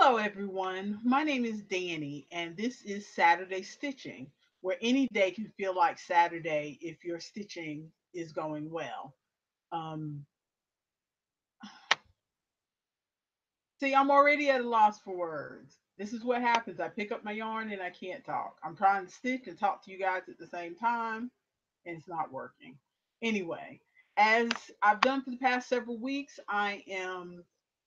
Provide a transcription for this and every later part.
Hello, everyone. My name is Dani, and this is Saturday Stitching, where any day can feel like Saturday if your stitching is going well. Um, See, I'm already at a loss for words. This is what happens. I pick up my yarn and I can't talk. I'm trying to stitch and talk to you guys at the same time, and it's not working. Anyway, as I've done for the past several weeks, I am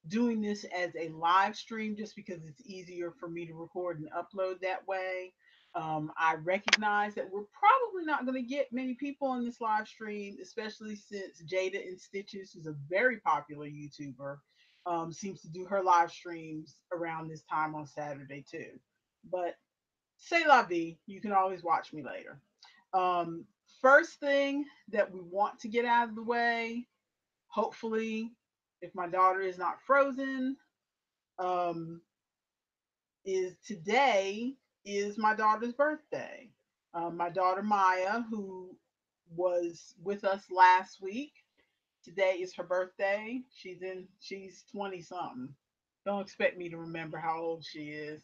doing this as a live stream just because it's easier for me to record and upload that way. I recognize that we're probably not going to get many people on this live stream, especially since Jada in Stitches, who's a very popular YouTuber, seems to do her live streams around this time on Saturday too. But say la vie, you can always watch me later. Um, First thing that we want to get out of the way, hopefully, if my daughter is not frozen, um, is today is my daughter's birthday. My daughter Maya, who was with us last week, today is her birthday. She's 20 something. Don't expect me to remember how old she is.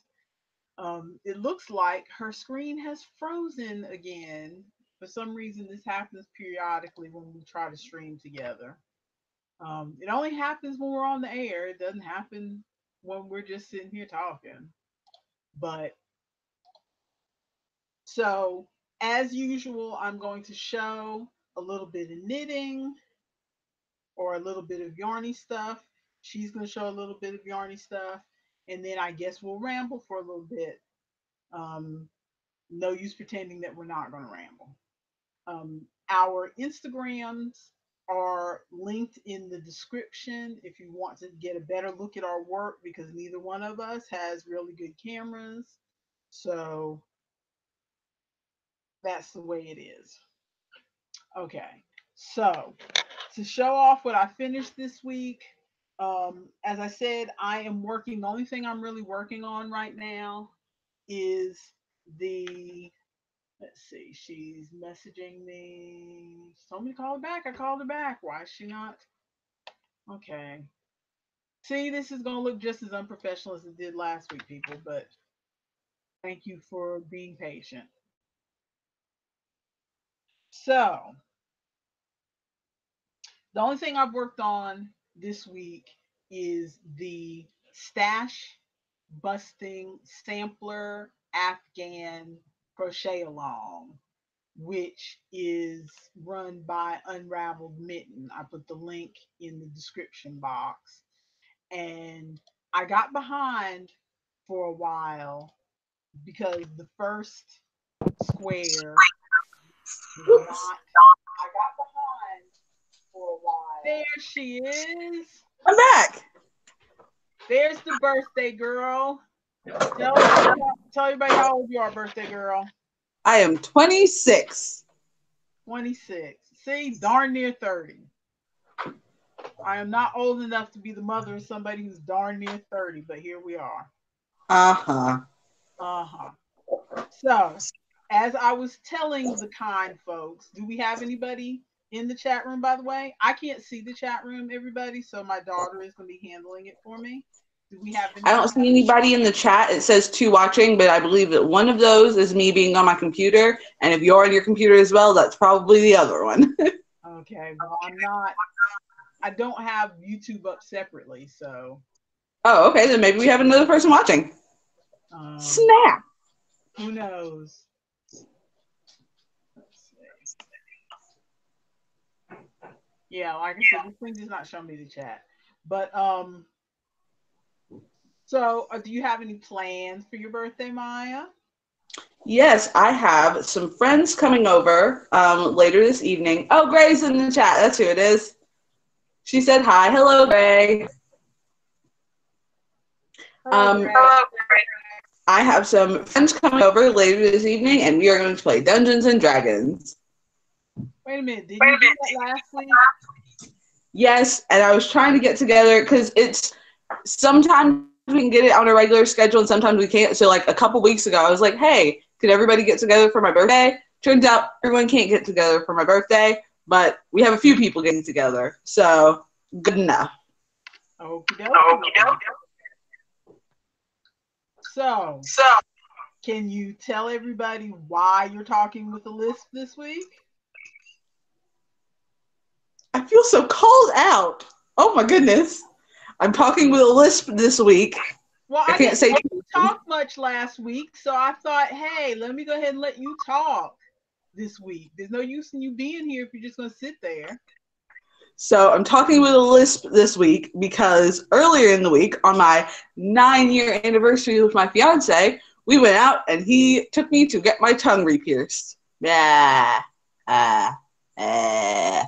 It looks like her screen has frozen again. For some reason, this happens periodically when we try to stream together. It only happens when we're on the air. It doesn't happen when we're just sitting here talking. But so, as usual, I'm going to show a little bit of knitting or a little bit of yarny stuff. She's going to show a little bit of yarny stuff. And then I guess we'll ramble for a little bit. Um, no use pretending that we're not going to ramble. Our Instagrams are linked in the description if you want to get a better look at our work because neither one of us has really good cameras. So that's the way it is. Okay. So to show off what I finished this week, as I said, I am working. The only thing I'm really working on right now is the let's see, she's messaging me. She told me to call her back. I called her back. Why is she not? Okay. See, this is going to look just as unprofessional as it did last week, people, but thank you for being patient. So, the only thing I've worked on this week is the stash busting sampler Afghan crochet along, which is run by Unraveled Mitten. I put the link in the description box. And I got behind for a while because the first square did not. I got behind for a while. There she is. I'm back. There's the birthday girl. Tell everybody how old you are, birthday girl. I am 26. 26. See, darn near 30. I am not old enough to be the mother of somebody who's darn near 30, but here we are. Uh-huh. Uh-huh. So, as I was telling the kind folks, do we have anybody in the chat room, by the way? I can't see the chat room, everybody, so my daughter is going to be handling it for me. Do we have I don't see anybody in the chat. It says 2 watching, but I believe that one of those is me being on my computer. And if you're on your computer as well, that's probably the other one. Okay, well, I don't have YouTube up separately, so. Oh, okay. Then maybe we have another person watching. Snap. Who knows? Let's see. Yeah, like I said, this thing does not show me the chat. But so do you have any plans for your birthday, Maya? Yes, I have some friends coming over later this evening. Oh, Gray's in the chat. That's who it is. She said hi. Hello, Gray. Hello, Gray. I have some friends coming over later this evening, and we are going to play Dungeons and Dragons. Wait a minute. Did you do that last week? Yes, and I was trying to get together because it's sometimes we can get it on a regular schedule and sometimes we can't. So like a couple weeks ago, I was like, hey, could everybody get together for my birthday? Turns out everyone can't get together for my birthday, but we have a few people getting together. So good enough. Okie dokie. So, can you tell everybody why you're talking with a lisp this week? I feel so called out. Oh my goodness. I'm talking with a lisp this week. Well, I can't say didn't let you talk much last week, so I thought, hey, let me go ahead and let you talk this week. There's no use in you being here if you're just going to sit there. So I'm talking with a lisp this week because earlier in the week, on my 9-year anniversary with my fiance, we went out and he took me to get my tongue re-pierced. Yeah. Oh, yeah,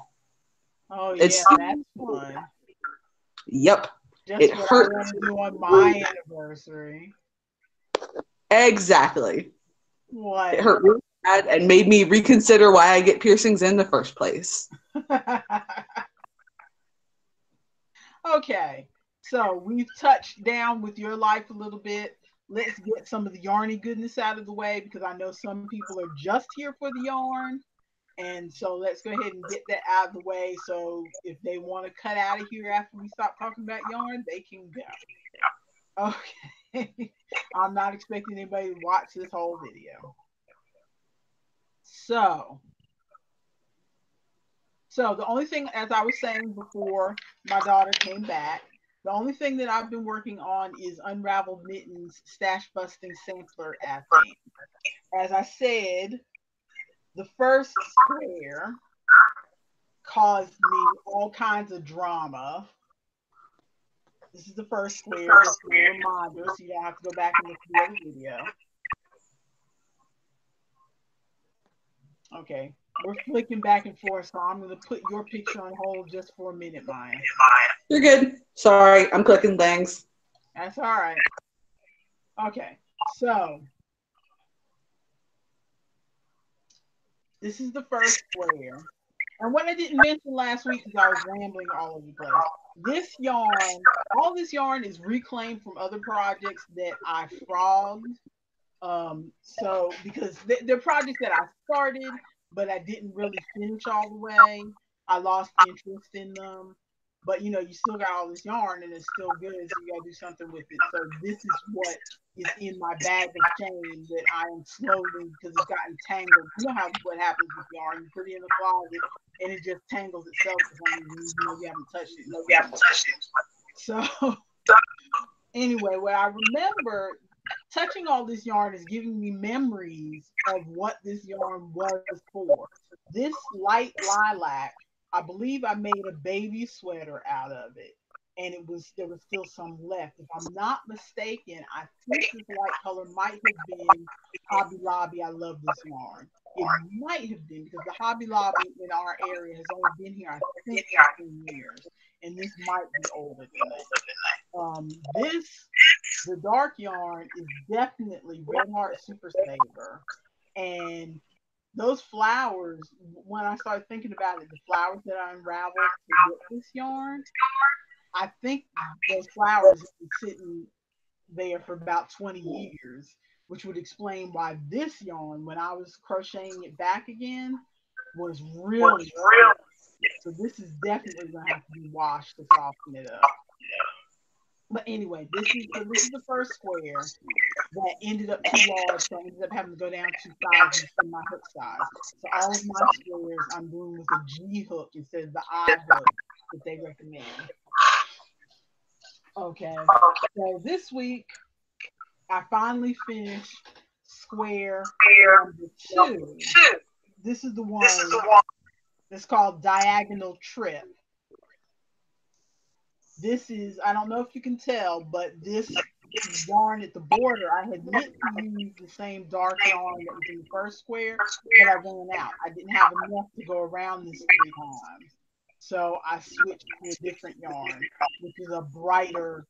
that's fun. Yep. Just it what hurt. I want to do on my anniversary. Exactly. What? It hurt really bad and made me reconsider why I get piercings in the first place. Okay, so we've touched down with your life a little bit. Let's get some of the yarny goodness out of the way because I know some people are just here for the yarn. And so let's go ahead and get that out of the way. So if they want to cut out of here after we stop talking about yarn, they can go. Okay. I'm not expecting anybody to watch this whole video. So the only thing, as I was saying before my daughter came back, the only thing that I've been working on is Unraveled Mittens Stash Busting Sampler Afghan. As I said, the first square caused me all kinds of drama. This is the first square, just a reminder, so you don't have to go back and look at the other video. Okay, we're flicking back and forth, so I'm going to put your picture on hold just for a minute, Maya. You're good. Sorry, I'm clicking things. That's all right. Okay, so this is the first square. And what I didn't mention last week because I was rambling all over the place. This yarn, all this yarn is reclaimed from other projects that I frogged. So because they're projects that I started, but I didn't really finish all the way. I lost interest in them. But you still got all this yarn and it's still good, so you gotta do something with it. So this is what is in my bag of shame that I am slowly, because it's gotten tangled. You know what happens with yarn. You put it in the closet and it just tangles itself for some reason. You haven't touched it. No, you haven't touched it. So anyway, what I remember touching all this yarn is giving me memories of what this yarn was for. This light lilac, I believe I made a baby sweater out of it. And there was still some left. If I'm not mistaken, I think this light color might have been Hobby Lobby. I love this yarn. It might have been because the Hobby Lobby in our area has only been here, I think, 15 years. And this might be older than that. The dark yarn is definitely Red Heart Super Saver. And those flowers, when I started thinking about it, the flowers that I unraveled to get this yarn, I think those flowers have been sitting there for about 20 years, which would explain why this yarn, when I was crocheting it back again, was really thick. So this is definitely going to have to be washed to soften it up. But anyway, this is the first square that ended up too large, so I ended up having to go down 2 sizes in my hook size. So all of my squares I'm doing with a G hook instead of the I hook that they recommend. Okay, so this week I finally finished square number 2. This is the one that's called Diagonal Trip. This is, I don't know if you can tell, but this yarn at the border, I had meant to use the same dark yarn that was in the first square, but I ran out. I didn't have enough to go around this 3 times. So I switched to a different yarn, which is a brighter,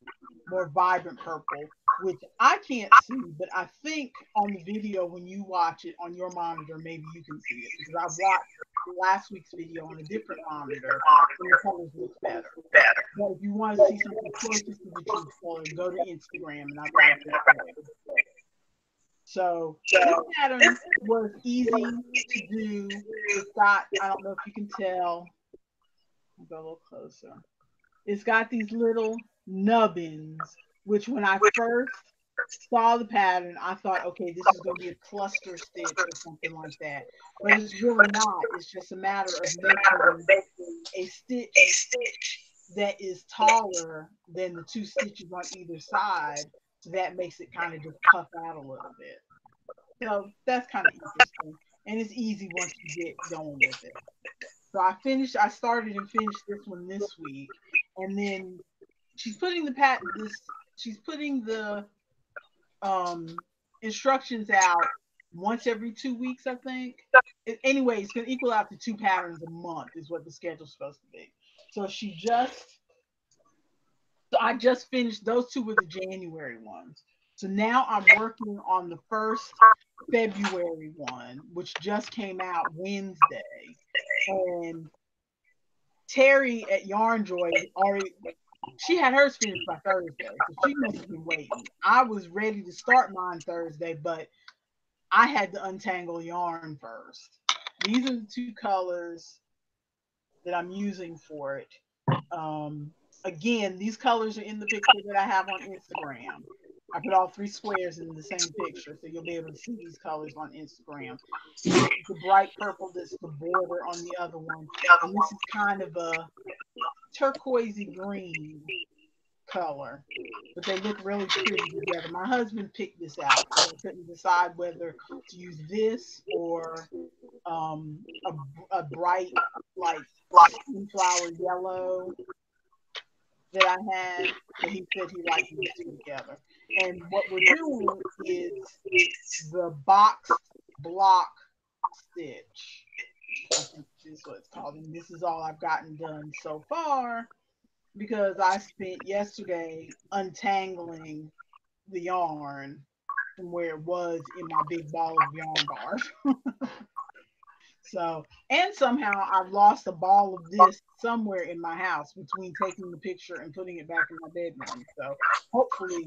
more vibrant purple, which I can't see, but I think on the video when you watch it on your monitor, maybe you can see it, because I watched last week's video on a different monitor and the colors look better. But if you want to see something closest to the true color, go to Instagram and I've got it there. So this pattern was easy to do. It's got, I don't know if you can tell, I'll go a little closer. It's got these little nubbins, which when I first saw the pattern, I thought, okay, this is going to be a cluster stitch or something like that. But it's really not. It's just a matter of making a stitch that is taller than the two stitches on either side. So that makes it kind of just puff out a little bit. So that's kind of interesting. And it's easy once you get going with it. So I started and finished this one this week. And then she's putting she's putting the instructions out once every 2 weeks, I think. Anyway, it's going to equal out to 2 patterns a month is what the schedule's supposed to be. So I just finished, those 2 were the January ones. So now I'm working on the first February one, which just came out Wednesday. And Terry at Yarn Joy she had hers finished by Thursday, so she must have been waiting. I was ready to start mine Thursday, but I had to untangle yarn first. These are the 2 colors that I'm using for it. Again, these colors are in the picture that I have on Instagram. I put all 3 squares in the same picture, so you'll be able to see these colors on Instagram. The bright purple that's the border on the other one, and this is kind of a turquoisey green color, but they look really pretty together. My husband picked this out, so I couldn't decide whether to use this or a bright, like sunflower yellow that I had, but he said he liked these 2 together. And what we're doing is the box block stitch. I think this is what it's called. And this is all I've gotten done so far because I spent yesterday untangling the yarn from where it was in my big ball of yarn bars. So, and somehow I've lost a ball of this somewhere in my house between taking the picture and putting it back in my bedroom. So hopefully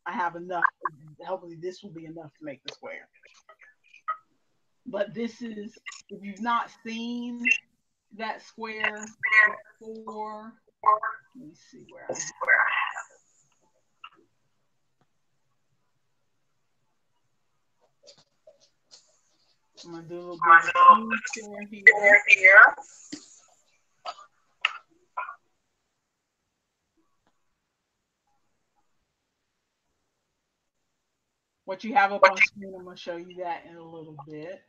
I have enough. Hopefully this will be enough to make the square. But this is, if you've not seen that square before, let me see where I have it. I'm going to do a little bit of share here. What you have up on screen, I'm going to show you that in a little bit.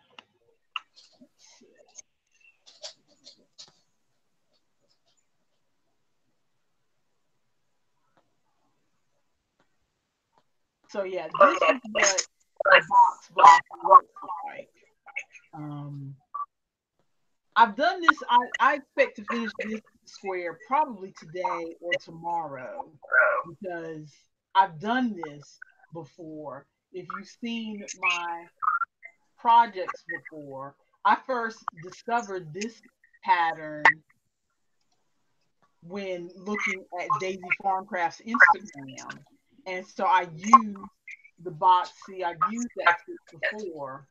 So yeah, this is what the box block looks like. I've done this. I expect to finish this square probably today or tomorrow because I've done this before. If you've seen my projects before, I first discovered this pattern when looking at Daisy Farmcraft's Instagram. And so I used the box. See, I've used that before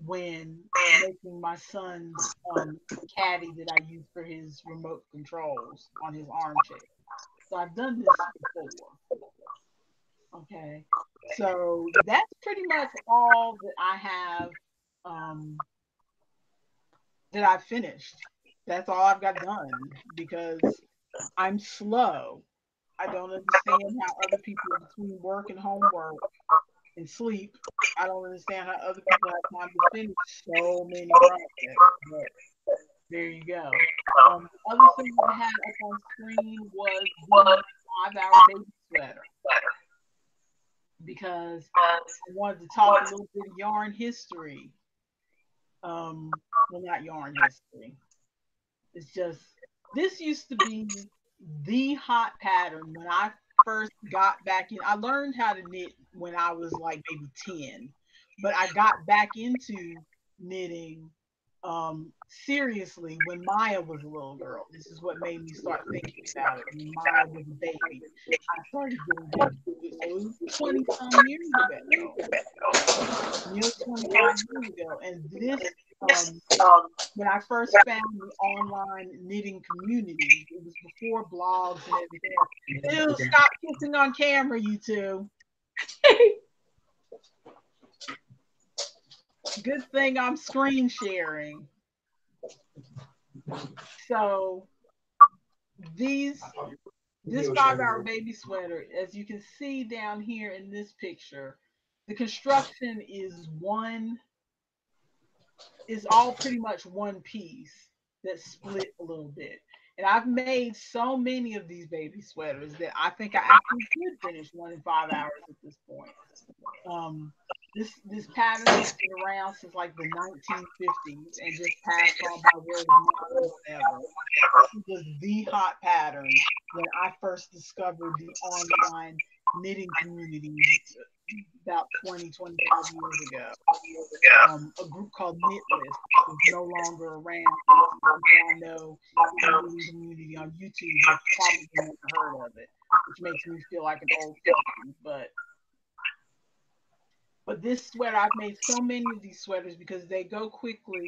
when making my son's caddy that I use for his remote controls on his armchair. So I've done this before. Okay. So that's pretty much all that I have that I've finished. That's all I've got done because I'm slow. I don't understand how other people between work and homework and sleep, I don't understand how other people have time to finish so many projects. But there you go. The other thing I had up on screen was the 5-hour baby sweater because I wanted to talk a little bit of yarn history. Well, not yarn history. It's just, this used to be the hot pattern when I first got back in. I learned how to knit when I was like maybe 10, but I got back into knitting seriously when Maya was a little girl. This is what made me start thinking about it. When Maya was a baby, I started getting into it. So it was 20-some years ago. Nearly 25 years ago. And this, when I first found the online knitting community, it was before blogs and everything. Ew, stop kissing on camera, you two. Good thing I'm screen sharing. So this 5-hour baby sweater, as you can see down here in this picture, the construction is all pretty much one piece that's split a little bit. And I've made so many of these baby sweaters that I think I actually could finish one in 5 hours at this point. Um, this pattern has been around since like the 1950s and just passed on by word of mouth or whatever. This was the hot pattern when I first discovered the online knitting community about 20, 25 years ago. A group called Knitlist is no longer around. I know in the knitting community on YouTube, I've probably never heard of it, which makes me feel like an old person. But this sweater, I've made so many of these sweaters because they go quickly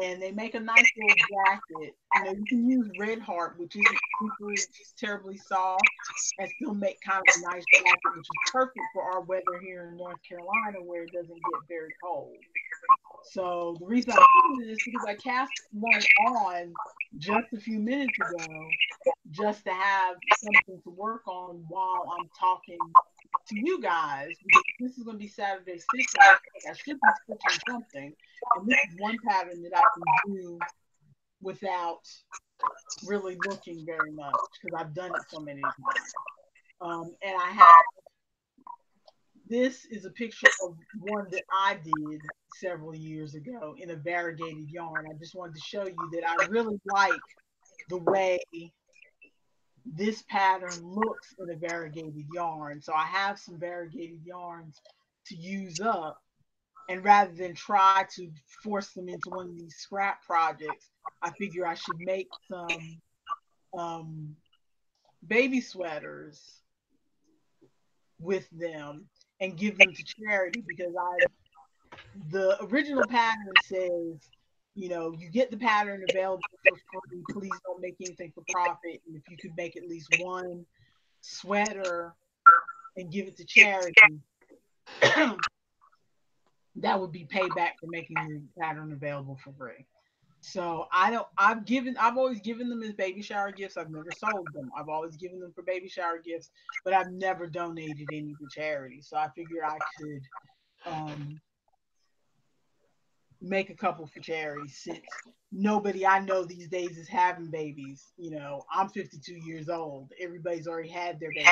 and they make a nice little jacket. You know, you can use Red Heart, which isn't super terribly soft, and still make kind of a nice jacket, which is perfect for our weather here in North Carolina where it doesn't get very cold. So the reason I'm doing this is because I cast one on just a few minutes ago just to have something to work on while I'm talking to you guys, because this is going to be Saturday stitching. I should be stitching something, and this is one pattern that I can do without really looking very much because I've done it so many times. And I have this is a picture of one that I did several years ago in a variegated yarn. I just wanted to show you that I really like the way this pattern looks in a variegated yarn. So I have some variegated yarns to use up. And rather than try to force them into one of these scrap projects, I figure I should make some baby sweaters with them and give them to charity, because the original pattern says, you know, you get the pattern available for free. Please don't make anything for profit. And if you could make at least one sweater and give it to charity, that would be payback for making the pattern available for free. So I've always given them as baby shower gifts. I've never sold them. I've always given them for baby shower gifts, but I've never donated any to charity. So I figured I could make a couple for charity, since nobody I know these days is having babies. You know, I'm 52 years old. Everybody's already had their baby,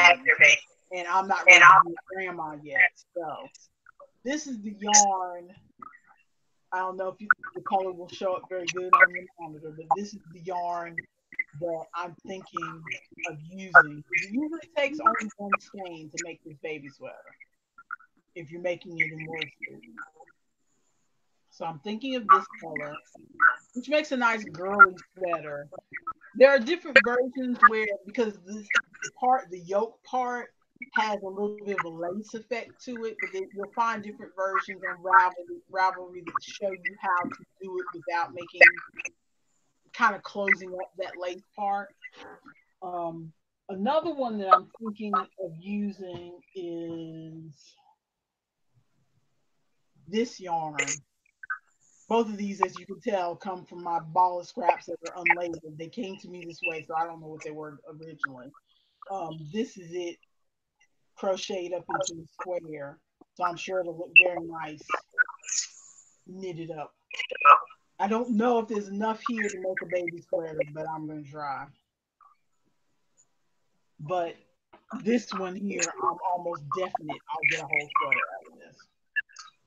and I'm not ready to be a grandma yet. So this is the yarn. I don't know if the color will show up very good on your monitor, but this is the yarn that I'm thinking of using. It usually takes only one skein to make this baby sweater if you're making it in worsted. So I'm thinking of this color, which makes a nice girly sweater. There are different versions where, because this part, the yoke part, has a little bit of a lace effect to it, but then you'll find different versions on Ravelry that show you how to do it without making, kind of closing up that lace part. Another one that I'm thinking of using is this yarn. Both of these, as you can tell, come from my ball of scraps that are unlabeled. They came to me this way, so I don't know what they were originally. This is it crocheted up into a square, so I'm sure it'll look very nice knitted up. I don't know if there's enough here to make a baby sweater, but I'm going to try. But this one here, I'm almost definite I'll get a whole sweater out of this.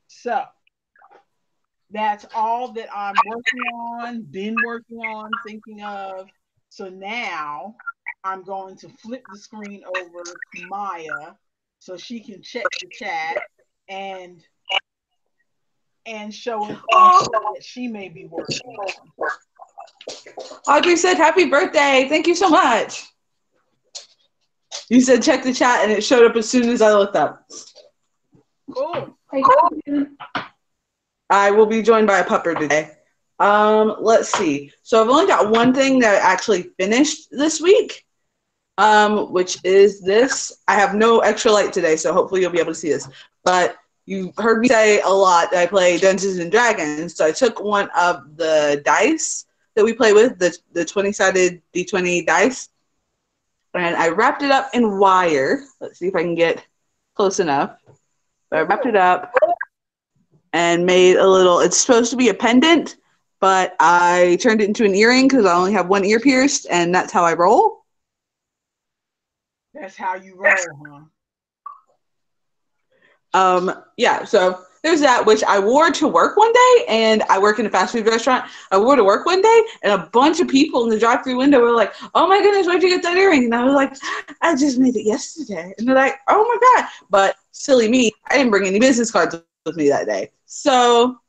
So that's all that I'm been working on, thinking of. So now I'm going to flip the screen over to Maya so she can check the chat and show us that she may be working on. Audrey said, "Happy birthday. Thank you so much." You said check the chat and it showed up as soon as I looked up. Cool. I will be joined by a pupper today. Let's see. So I've only got one thing that I actually finished this week, which is this. I have no extra light today, so hopefully you'll be able to see this. But you heard me say a lot that I play Dungeons and Dragons. So I took one of the dice that we play with, the 20-sided D20 dice, and I wrapped it up in wire. Let's see if I can get close enough. But I wrapped it up and made a little, it's supposed to be a pendant, but I turned it into an earring because I only have one ear pierced, and that's how I roll. That's how you roll, Yeah, so there's that, which I wore to work one day, and I work in a fast food restaurant. I wore to work one day, and a bunch of people in the drive-thru window were like, "Oh my goodness, where'd you get that earring?" And I was like, "I just made it yesterday." And they're like, "Oh my God." But silly me, I didn't bring any business cards with me that day. So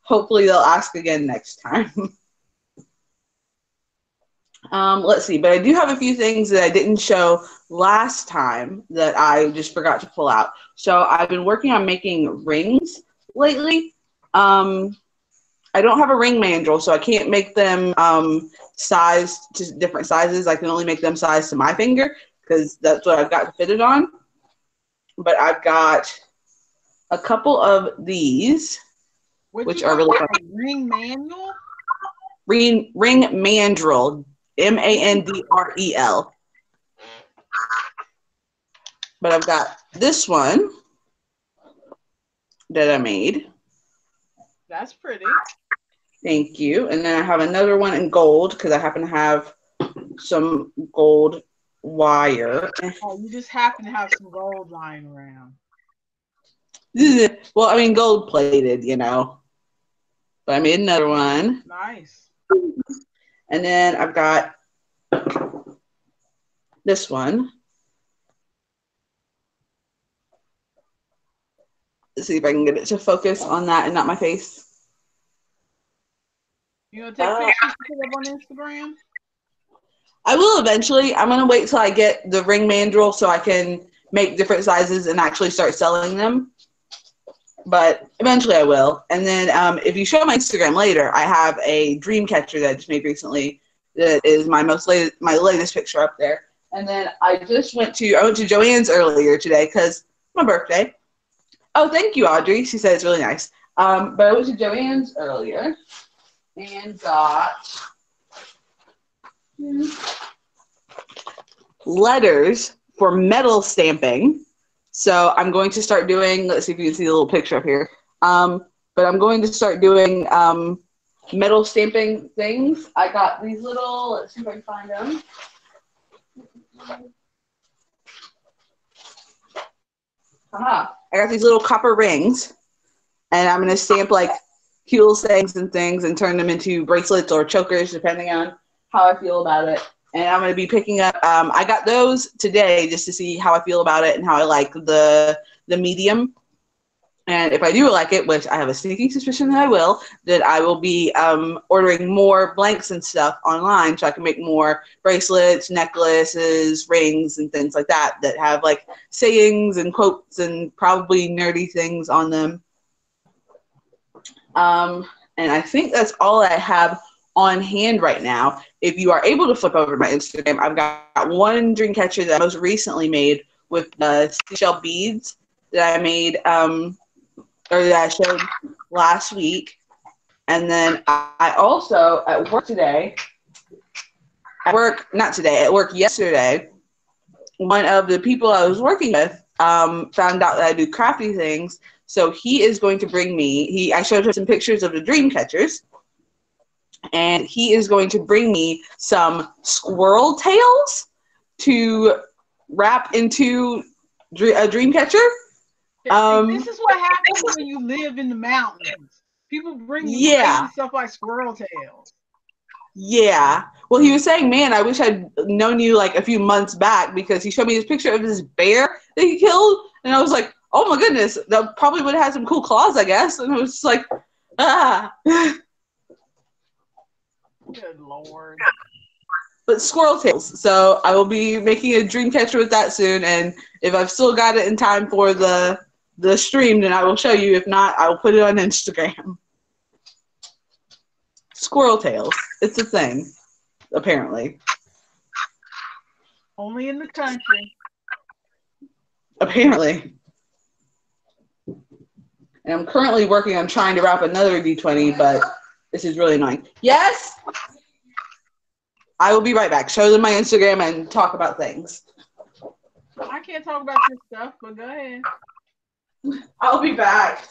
hopefully they'll ask again next time. Let's see, but I do have a few things that I didn't show last time that I just forgot to pull out. So I've been working on making rings lately. I don't have a ring mandrel, so I can't make them sized to different sizes. I can only make them sized to my finger because that's what I've got to fit it on. But I've got a couple of these, which are really fun. Ring manual? Ring mandrel. Mandrel. But I've got this one that I made. That's pretty. Thank you. And then I have another one in gold because I happen to have some gold wire. Oh, you just happen to have some gold lying around. Well, I mean, gold plated, you know. But I made another one. Nice. And then I've got this one. Let's see if I can get it to focus on that and not my face. You gonna take pictures to put up on Instagram? I will eventually. I'm gonna wait till I get the ring mandrel so I can make different sizes and actually start selling them. But eventually I will. And then if you show my Instagram later, I have a dream catcher that I just made recently that is my latest picture up there. And then I went to Joann's earlier today because my birthday. Oh, thank you, Audrey. She said it's really nice. But I went to Joann's earlier and got letters for metal stamping. So I'm going to start doing, let's see if you can see the little picture up here. But I'm going to start doing metal stamping things. I got these little, let's see if I can find them. I got these little copper rings, and I'm going to stamp like cute little sayings and things and turn them into bracelets or chokers, depending on how I feel about it. And I'm going to be picking up, I got those today just to see how I feel about it and how I like the medium. And if I do like it, which I have a sneaking suspicion that I will be ordering more blanks and stuff online so I can make more bracelets, necklaces, rings, and things like that have like sayings and quotes and probably nerdy things on them. And I think that's all I have on hand right now. If you are able to flip over my Instagram, I've got one dream catcher that I most recently made with the seashell beads that I made or that I showed last week. And then I also, at work yesterday, one of the people I was working with found out that I do crafty things. So he is going to bring me, I showed him some pictures of the dream catchers, and he is going to bring me some squirrel tails to wrap into a dream catcher. This is what happens when you live in the mountains. People bring you crazy stuff like squirrel tails. Yeah. Well, he was saying, man, I wish I'd known you like a few months back, because he showed me this picture of this bear that he killed. And I was like, oh my goodness, that probably would have had some cool claws, I guess. And I was just like, ah. Good Lord. But squirrel tails. So I will be making a dream catcher with that soon. And if I've still got it in time for the stream, then I will show you. If not, I will put it on Instagram. Squirrel tails. It's a thing, apparently. Only in the country. Apparently. And I'm currently working on trying to wrap another D20, but this is really annoying. Yes? I will be right back. Show them my Instagram and talk about things. I can't talk about your stuff, but go ahead. I'll be back.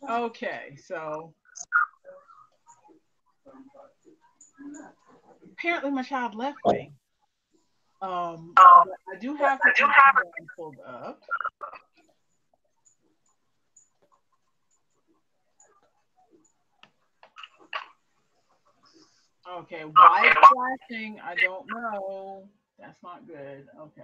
Okay, so apparently my child left me. But I do have the Instagram pulled up. Okay, why it's flashing? I don't know. That's not good. Okay.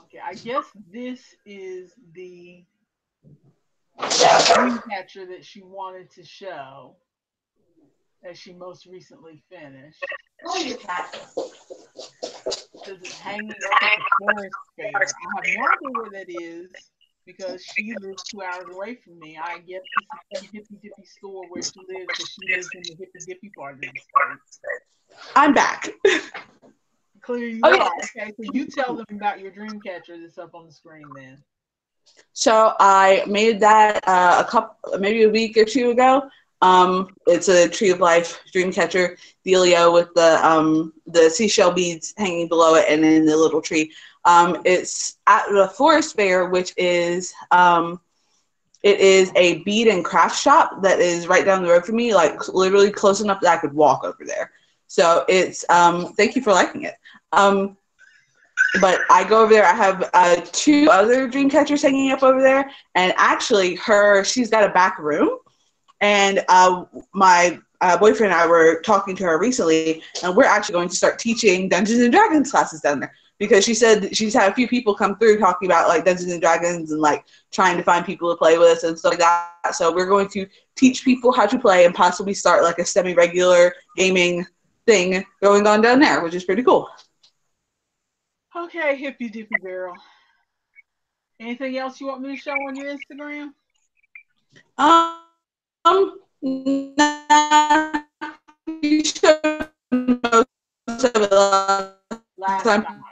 Okay, I guess this is the dream catcher that she wanted to show that she most recently finished. Because it's hanging up at the forest fair. I have no idea where that is because she lives 2 hours away from me. I guess this is some hippy dippy store where she lives because she lives in the hippy dippy part of the state. I'm back. Clear you are. Okay, so you tell them about your dream catcher that's up on the screen then. So I made that maybe a week or two ago. It's a Tree of Life dream catcher dealio with the seashell beads hanging below it and in the little tree. It's at the forest fair, which is it is a bead and craft shop that is right down the road from me, like literally close enough that I could walk over there. So it's thank you for liking it. But I go over there. I have 2 other dream catchers hanging up over there, and actually, she's got a back room, and my boyfriend and I were talking to her recently, and we're actually going to start teaching Dungeons and Dragons classes down there because she said she's had a few people come through talking about like Dungeons and Dragons and like trying to find people to play with us and stuff like that. So we're going to teach people how to play and possibly start like a semi-regular gaming thing going on down there, which is pretty cool. Okay, hippy dippy barrel. Anything else you want me to show on your Instagram? Nah, you showed most of it last time.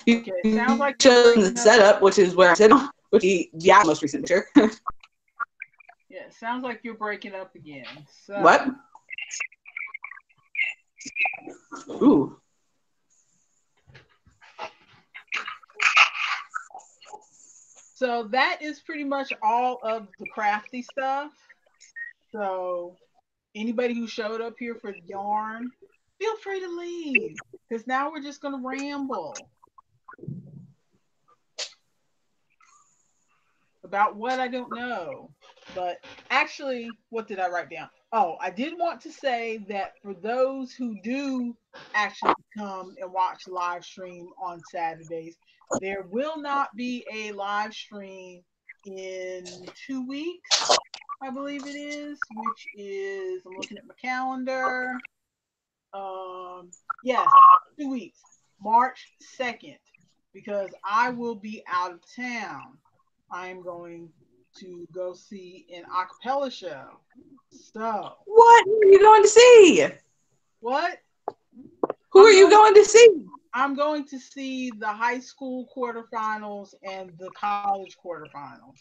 Okay, You sounds like showed the setup, which is where I said, which is the most recent picture. Yeah, sounds like you're breaking up again. So. What? Ooh. So that is pretty much all of the crafty stuff. So anybody who showed up here for yarn, feel free to leave because now we're just going to ramble about what I don't know. But actually, what did I write down? Oh, I did want to say that for those who do actually come and watch live stream on Saturdays, there will not be a live stream in 2 weeks, I believe it is, which is, I'm looking at my calendar. Yes, 2 weeks, March 2nd, because I will be out of town. I am going to go see an acapella show. So, what are you going to see? What? Who are you going to see? I'm going to see the high school quarterfinals and the college quarterfinals.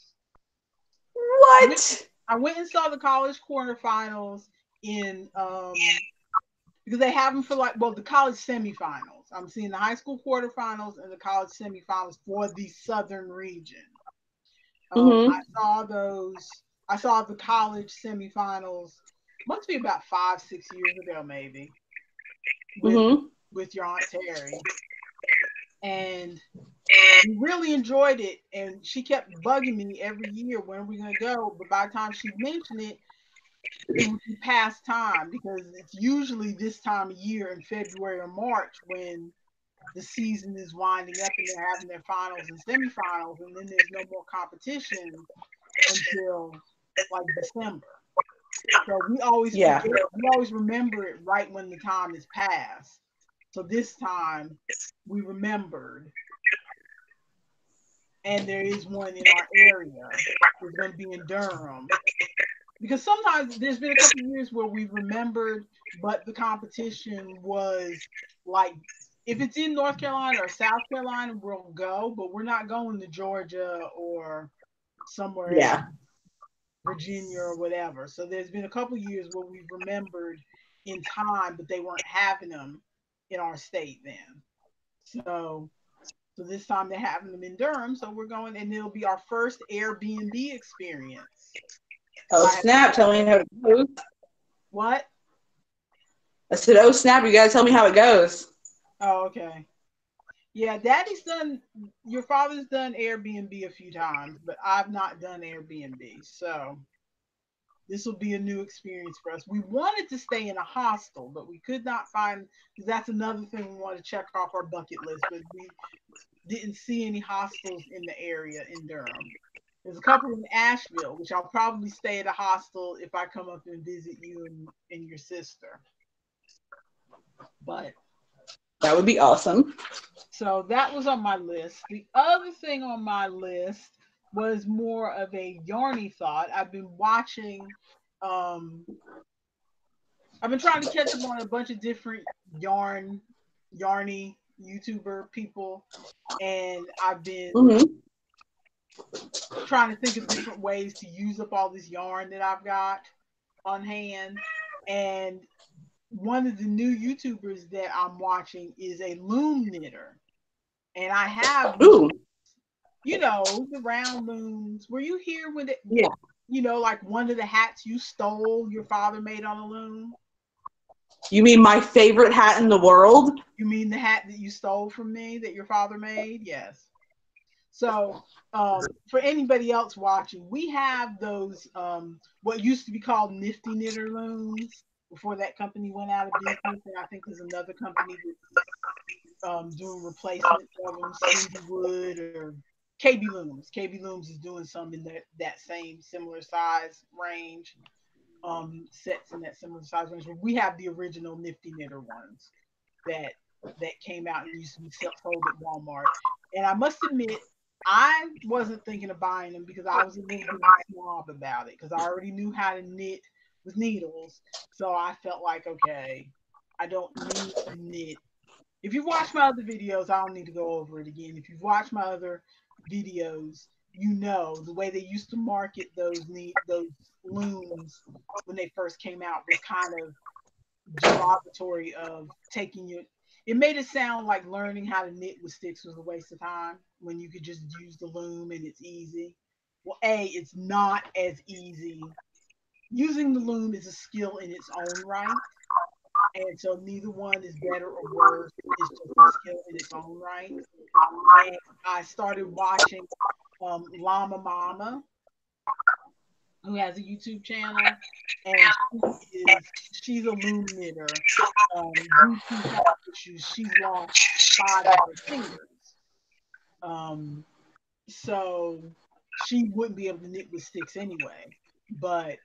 What? I went and saw the college quarterfinals in because they have them for the college semifinals. I'm seeing the high school quarterfinals and the college semifinals for the southern region. I saw those. I saw the college semifinals. Must be about 5-6 years ago, maybe. With your Aunt Terry, and we really enjoyed it. And she kept bugging me every year, when are we gonna go? But by the time she mentioned it, it would be past time because it's usually this time of year in February or March when the season is winding up and they're having their finals and semifinals, and then there's no more competition until like December. So we always remember it right when the time is past. So this time we remembered, and there is one in our area. It's going to be in Durham. Because sometimes there's been a couple of years where we remembered, but the competition was Like, if it's in North Carolina or South Carolina, we'll go, but we're not going to Georgia or somewhere else, Yeah. Virginia or whatever. So there's been a couple years where we've remembered in time, but they weren't having them in our state then. So this time they're having them in Durham. So we're going, and it'll be our first Airbnb experience. Oh snap! Tell me how it goes. What? I said, "Oh snap! You gotta tell me how it goes." Oh, okay. Yeah, Daddy's done. Your father's done Airbnb a few times, but I've not done Airbnb. So this will be a new experience for us. We wanted to stay in a hostel, but we could not find, because that's another thing we want to check off our bucket list. But we didn't see any hostels in the area in Durham. There's a couple in Asheville, which I'll probably stay at a hostel if I come up and visit you and your sister. But That would be awesome. so that was on my list. The other thing on my list was more of a yarny thought. Um I've been trying to catch up on a bunch of different yarny YouTuber people, and I've been Mm-hmm. trying to think of different ways to use up all this yarn that I've got on hand. And one of the new YouTubers that I'm watching is a loom knitter. And I have, Ooh. the round looms. Were you here when it, Yeah. like one of the hats you stole your father made on a loom? You mean my favorite hat in the world? You mean the hat that you stole from me that your father made? Yes. So, for anybody else watching, we have those what used to be called Nifty Knitter looms before that company went out of business, and I think there's another company that's doing replacements of them, Cindywood or KB Looms. KB Looms is doing some in that same similar size range, sets in that similar size range. But we have the original Nifty Knitter ones that came out and used to be sold at Walmart. And I must admit, I wasn't thinking of buying them because I was a little bit of a snob about it because I already knew how to knit with needles. So I felt like, okay, I don't need to knit. If you've watched my other videos, I don't need to go over it again. If you've watched my other videos, you know the way they used to market those looms when they first came out was kind of derogatory of taking your, it made it sound like learning how to knit with sticks was a waste of time when you could just use the loom and it's easy. Well, it's not as easy. Using the loom is a skill in its own right, and so neither one is better or worse. It's just a skill in its own right. And I started watching Llama Mama, who has a YouTube channel, and she's a loom knitter. Due to health issues, she's lost 5 of her fingers. So she wouldn't be able to knit with sticks anyway. But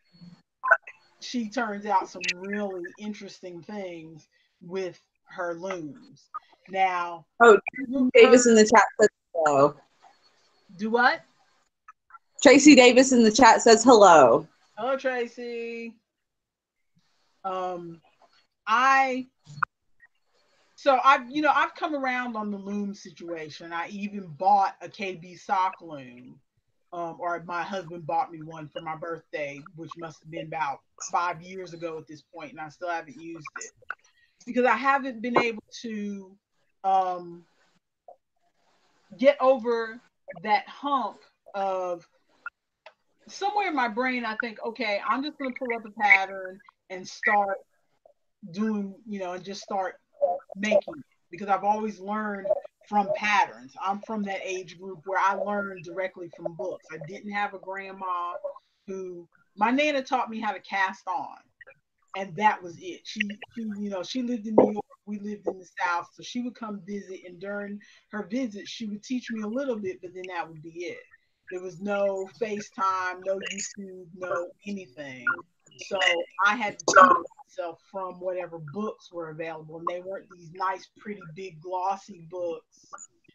she turns out some really interesting things with her looms. Now, Oh, Davis in the chat says hello. Do what? Tracy Davis in the chat says hello. Hello, Tracy. I so I've come around on the loom situation. I even bought a KB sock loom, or my husband bought me one for my birthday, which must have been about 5 years ago at this point, and I still haven't used it because I haven't been able to get over that hump of somewhere in my brain. I think, okay, I'm just going to pull up a pattern and start doing, and just start making it because I've always learned from patterns. I'm from that age group where I learned directly from books. I didn't have a grandma who, my Nana taught me how to cast on, and that was it. She lived in New York. We lived in the South, so she would come visit, and during her visits, she would teach me a little bit, but then that would be it. There was no FaceTime, no YouTube, no anything. So I had to teach myself from whatever books were available, and they weren't these nice, pretty, big, glossy books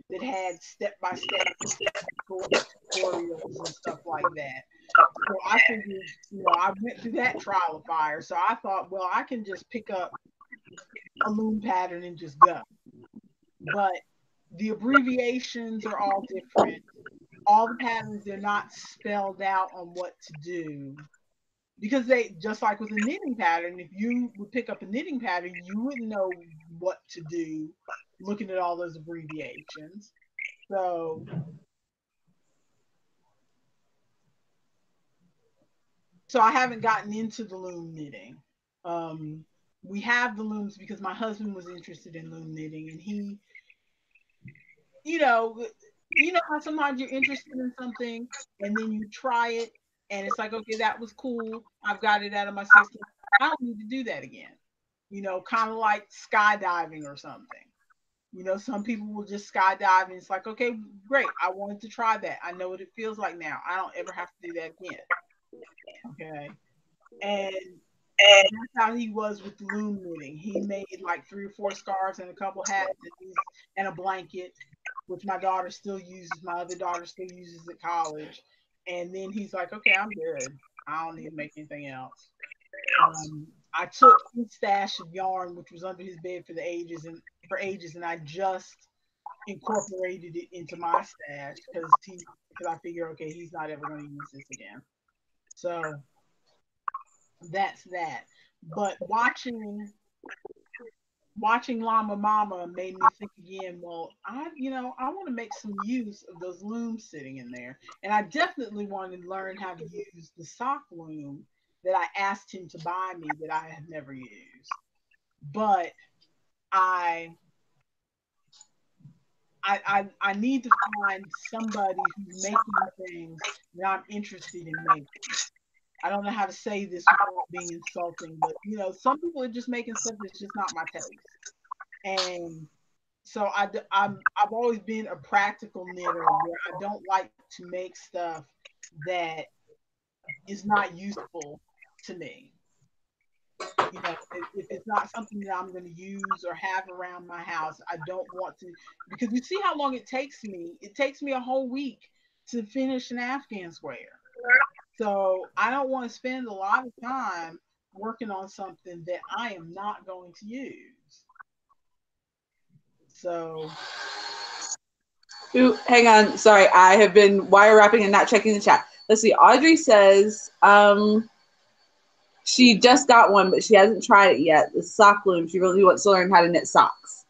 that had step-by-step tutorials and stuff like that. So I figured, I went through that trial of fire. So I thought, well, I can just pick up a loom pattern and just go. But the abbreviations are all different. All the patterns, they're not spelled out on what to do. Because they, just like with a knitting pattern, if you would pick up a knitting pattern, you wouldn't know what to do looking at all those abbreviations. So I haven't gotten into the loom knitting. Um, we have the looms because my husband was interested in loom knitting, and he, you know, you know how sometimes you're interested in something and then you try it and it's like, okay, that was cool. I've got it out of my system. I don't need to do that again. Kind of like skydiving or something. Some people will just skydive and it's like, okay, great. I wanted to try that. I know what it feels like now. I don't ever have to do that again. Okay. And that's how he was with loom knitting. He made like 3 or 4 scarves and a couple hats and a blanket, which my daughter still uses. My other daughter still uses at college. And then he's like, okay, I'm good. I don't need to make anything else. I took his stash of yarn, which was under his bed for ages, and I just incorporated it into my stash because I figure, okay, he's not ever going to use this again. So that's that. But watching Llama Mama made me think again, well, I want to make some use of those looms sitting in there. And I definitely want to learn how to use the sock loom that I asked him to buy me that I have never used. But I I need to find somebody who's making things that I'm interested in making. I don't know how to say this without being insulting, but some people are just making stuff that's just not my taste. And so I've always been a practical knitter where I don't like to make stuff that is not useful to me. If it's not something that I'm going to use or have around my house, I don't want to, because you see how long it takes me. It takes me a whole week to finish an Afghan square. So I don't want to spend a lot of time working on something that I am not going to use. So Ooh, hang on. Sorry, I have been wire wrapping and not checking the chat. Let's see. Audrey says she just got one, but she hasn't tried it yet. The sock loom. She really wants to learn how to knit socks.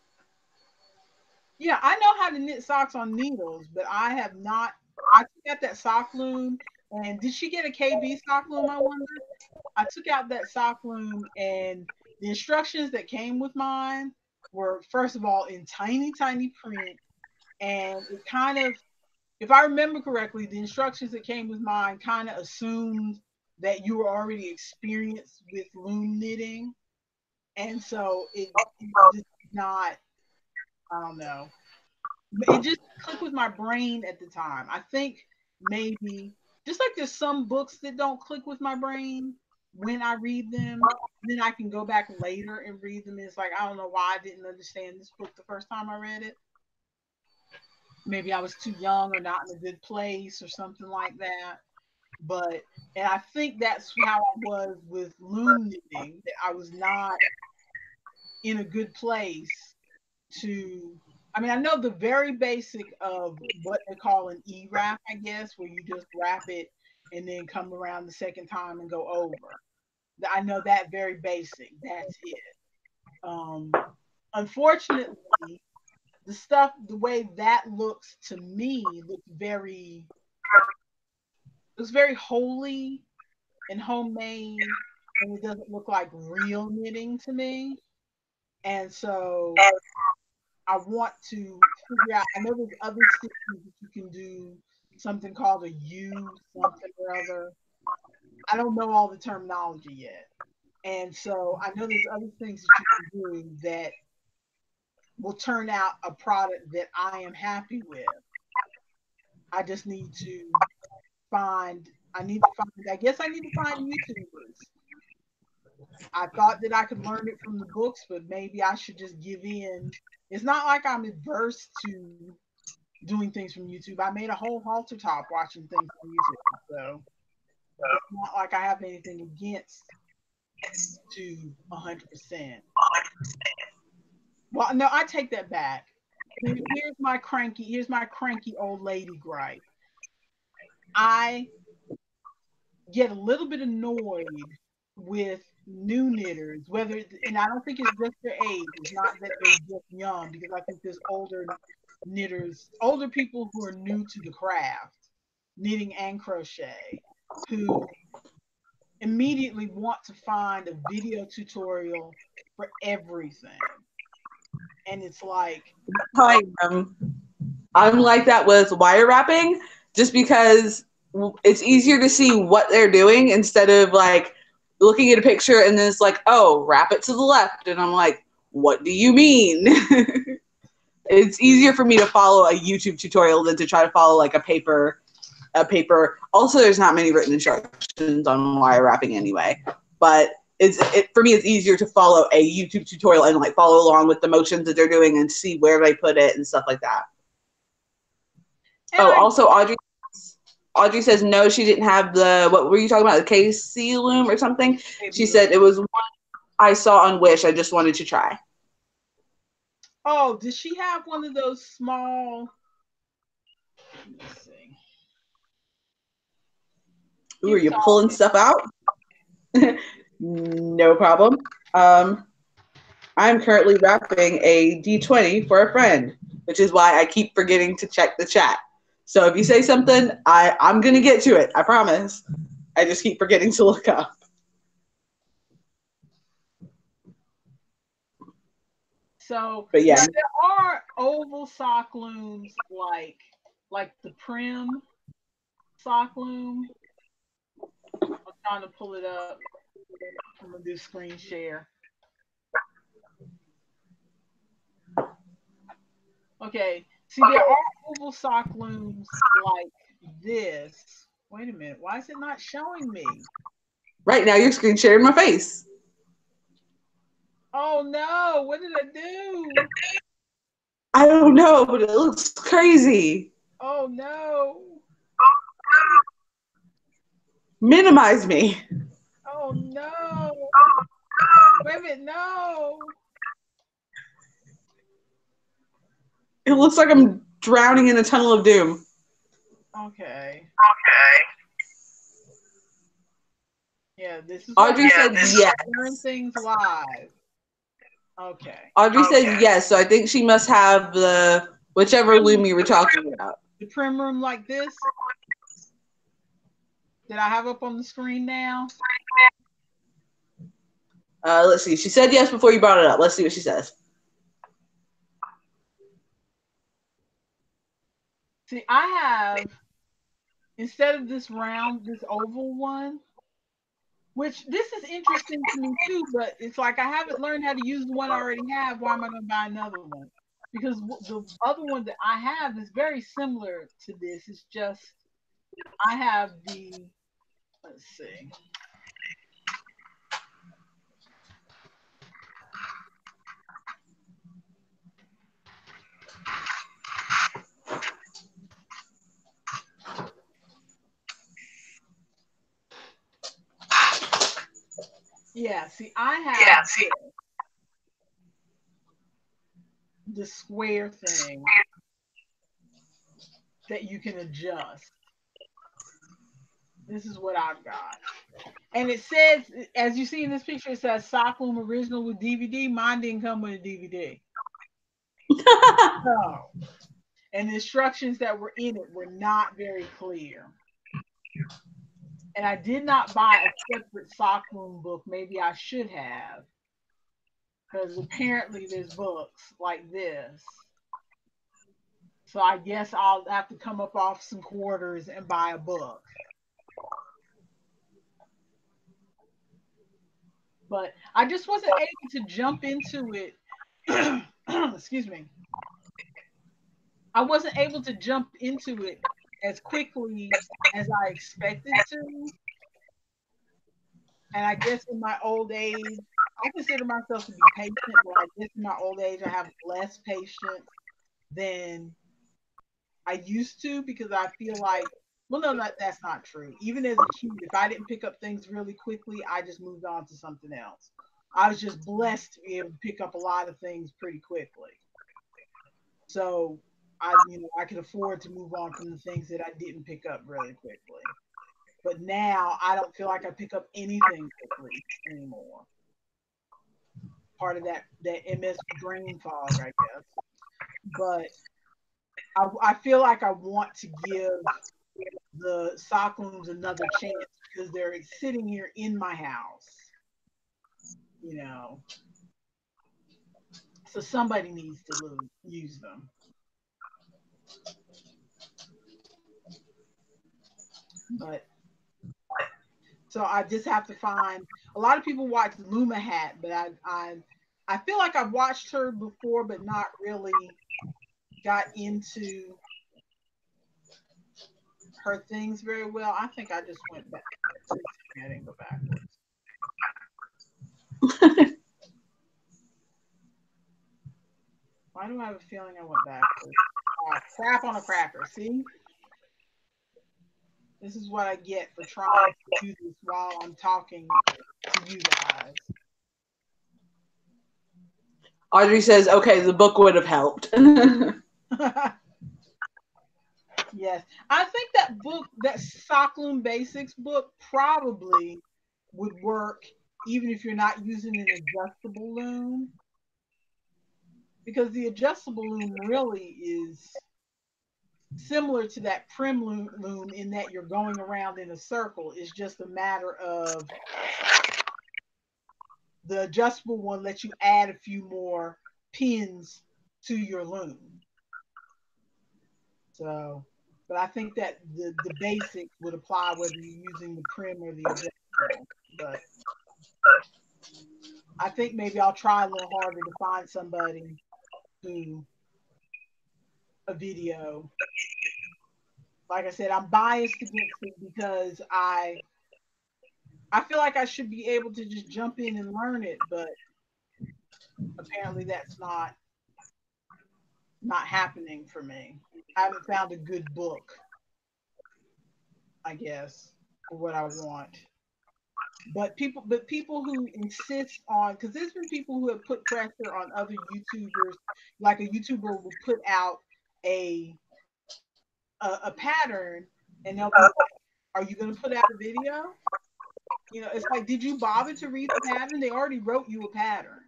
yeah, I know how to knit socks on needles, but I have not. I took out that sock loom, and did she get a KB sock loom? I wonder. I took out that sock loom, and the instructions that came with mine were, first of all, in tiny, tiny print, and it kind of, if I remember correctly, the instructions that came with mine kind of assumed that you were already experienced with loom knitting, and so it just not. I don't know. It just clicked with my brain at the time. I think maybe just like there's some books that don't click with my brain when I read them, then I can go back later and read them. And it's like I don't know why I didn't understand this book the first time I read it. Maybe I was too young or not in a good place or something like that. And I think that's how I was with loom knitting, that I was not in a good place to, I mean, I know the very basic of what they call an E-wrap, I guess, where you just wrap it and then come around the second time and go over. I know that very basic. That's it. Um, Unfortunately, the way that looks to me, looks very holy and homemade, and it doesn't look like real knitting to me. And so I want to figure out. I know there's other systems that you can do, something called a U something or other. I don't know all the terminology yet, and so I know there's other things that you can do that will turn out a product that I am happy with. I just need to find. I need to find. I guess I need to find YouTubers. I thought that I could learn it from the books, but maybe I should just give in. It's not like I'm adverse to doing things from YouTube. I made a whole halter top watching things from YouTube. So it's not like I have anything against to 100%. Well, no, I take that back. Here's my cranky old lady gripe. I get a little bit annoyed with new knitters, and I don't think it's just their age. It's not that they're just young, because I think there's older knitters, older people who are new to the craft, knitting and crochet, who immediately want to find a video tutorial for everything. And it's like, I am. I'm like that with wire wrapping, just because it's easier to see what they're doing instead of like looking at a picture and then it's like, oh, wrap it to the left. And I'm like, what do you mean? It's easier for me to follow a YouTube tutorial than to try to follow like a paper. Also, there's not many written instructions on wire wrapping anyway, but for me, it's easier to follow a YouTube tutorial and like follow along with the motions that they're doing and see where they put it and stuff like that. Also, Audrey says no, she didn't have what were you talking about, the KC loom or something? She said it was one I saw on Wish. I just wanted to try. Oh, does she have one of those small? Let's see. Ooh, are you pulling stuff out? No problem. I'm currently wrapping a D20 for a friend, which is why I keep forgetting to check the chat. So if you say something, I'm going to get to it. I promise. I just keep forgetting to look up. So, but yeah, now there are oval sock looms like the Prim sock loom. I'm trying to pull it up. I'm gonna do screen share. Okay, see, there are oval sock looms like this. Wait a minute, why is it not showing me? Right now, you're screen sharing my face. Oh no, what did I do? I don't know, but it looks crazy. Oh no. Minimize me. Oh no. Wait a minute, no. It looks like I'm drowning in a tunnel of doom. Okay. Yeah, this is Audrey said yes. Learn things live. Okay. Audrey said yes, so I think she must have the whichever loom you were talking about. The Prim room like this that I have up on the screen now. Let's see. She said yes before you brought it up. Let's see what she says. See, I have, instead of this oval one, which this is interesting to me too, but it's like I haven't learned how to use the one I already have. Why am I going to buy another one? Because the other one that I have is very similar to this. It's just I have let's see. Yeah, see, I have the square thing that you can adjust. This is what I've got. And it says, as you see in this picture, it says sock loom original with DVD. Mine didn't come with a DVD. No. And the instructions that were in it were not very clear. And I did not buy a separate sock loom book. Maybe I should have. Because apparently there's books like this. So I guess I'll have to come up off some quarters and buy a book. But I just wasn't able to jump into it. Excuse me. I wasn't able to jump into it as quickly as I expected to. And I guess in my old age, I consider myself to be patient, but I guess in my old age, I have less patience than I used to, because I feel like, well, no, that's not true. Even as a kid, if I didn't pick up things really quickly, I just moved on to something else. I was just blessed to be able to pick up a lot of things pretty quickly. So I could afford to move on from the things that I didn't pick up really quickly. But now I don't feel like I pick up anything quickly anymore. Part of that MS brain fog, I guess. But I feel like I want to give the sock looms another chance because they're sitting here in my house, you know. So somebody needs to use them. But so I just have to find. A lot of people watch Luma Hat, but I feel like I've watched her before, but not really got into her things very well. I think I just went back. I didn't go backwards. Why do I have a feeling I went backwards? Crap on a cracker. See? This is what I get for trying to do this while I'm talking to you guys. Audrey says, okay, the book would have helped. Yes. I think that book, that Sock Loom Basics book, probably would work even if you're not using an adjustable loom. Because the adjustable loom really is similar to that prim loom in that you're going around in a circle. It's just a matter of the adjustable one lets you add a few more pins to your loom. So, but I think that the basic would apply whether you're using the prim or the adjustable. But I think maybe I'll try a little harder to find somebody who a video. Like I said, I'm biased against it because I feel like I should be able to just jump in and learn it, but apparently that's not happening for me. I haven't found a good book, I guess, for what I want. But people who insist on, because there's been people who have put pressure on other YouTubers, like a YouTuber will put out a pattern and they'll be like, are you going to put out a video? You know, it's like, did you bother to read the pattern? They already wrote you a pattern.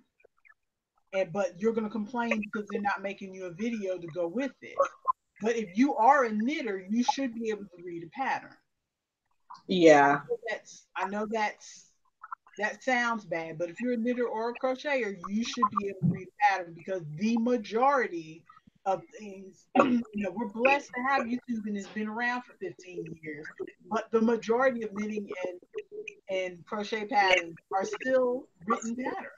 But you're going to complain because they're not making you a video to go with it. But if you are a knitter, you should be able to read a pattern. Yeah. I know that sounds bad, but if you're a knitter or a crocheter, you should be able to read a pattern because the majority of things, we're blessed to have YouTube and it's been around for 15 years, but the majority of knitting and crochet patterns are still written patterns.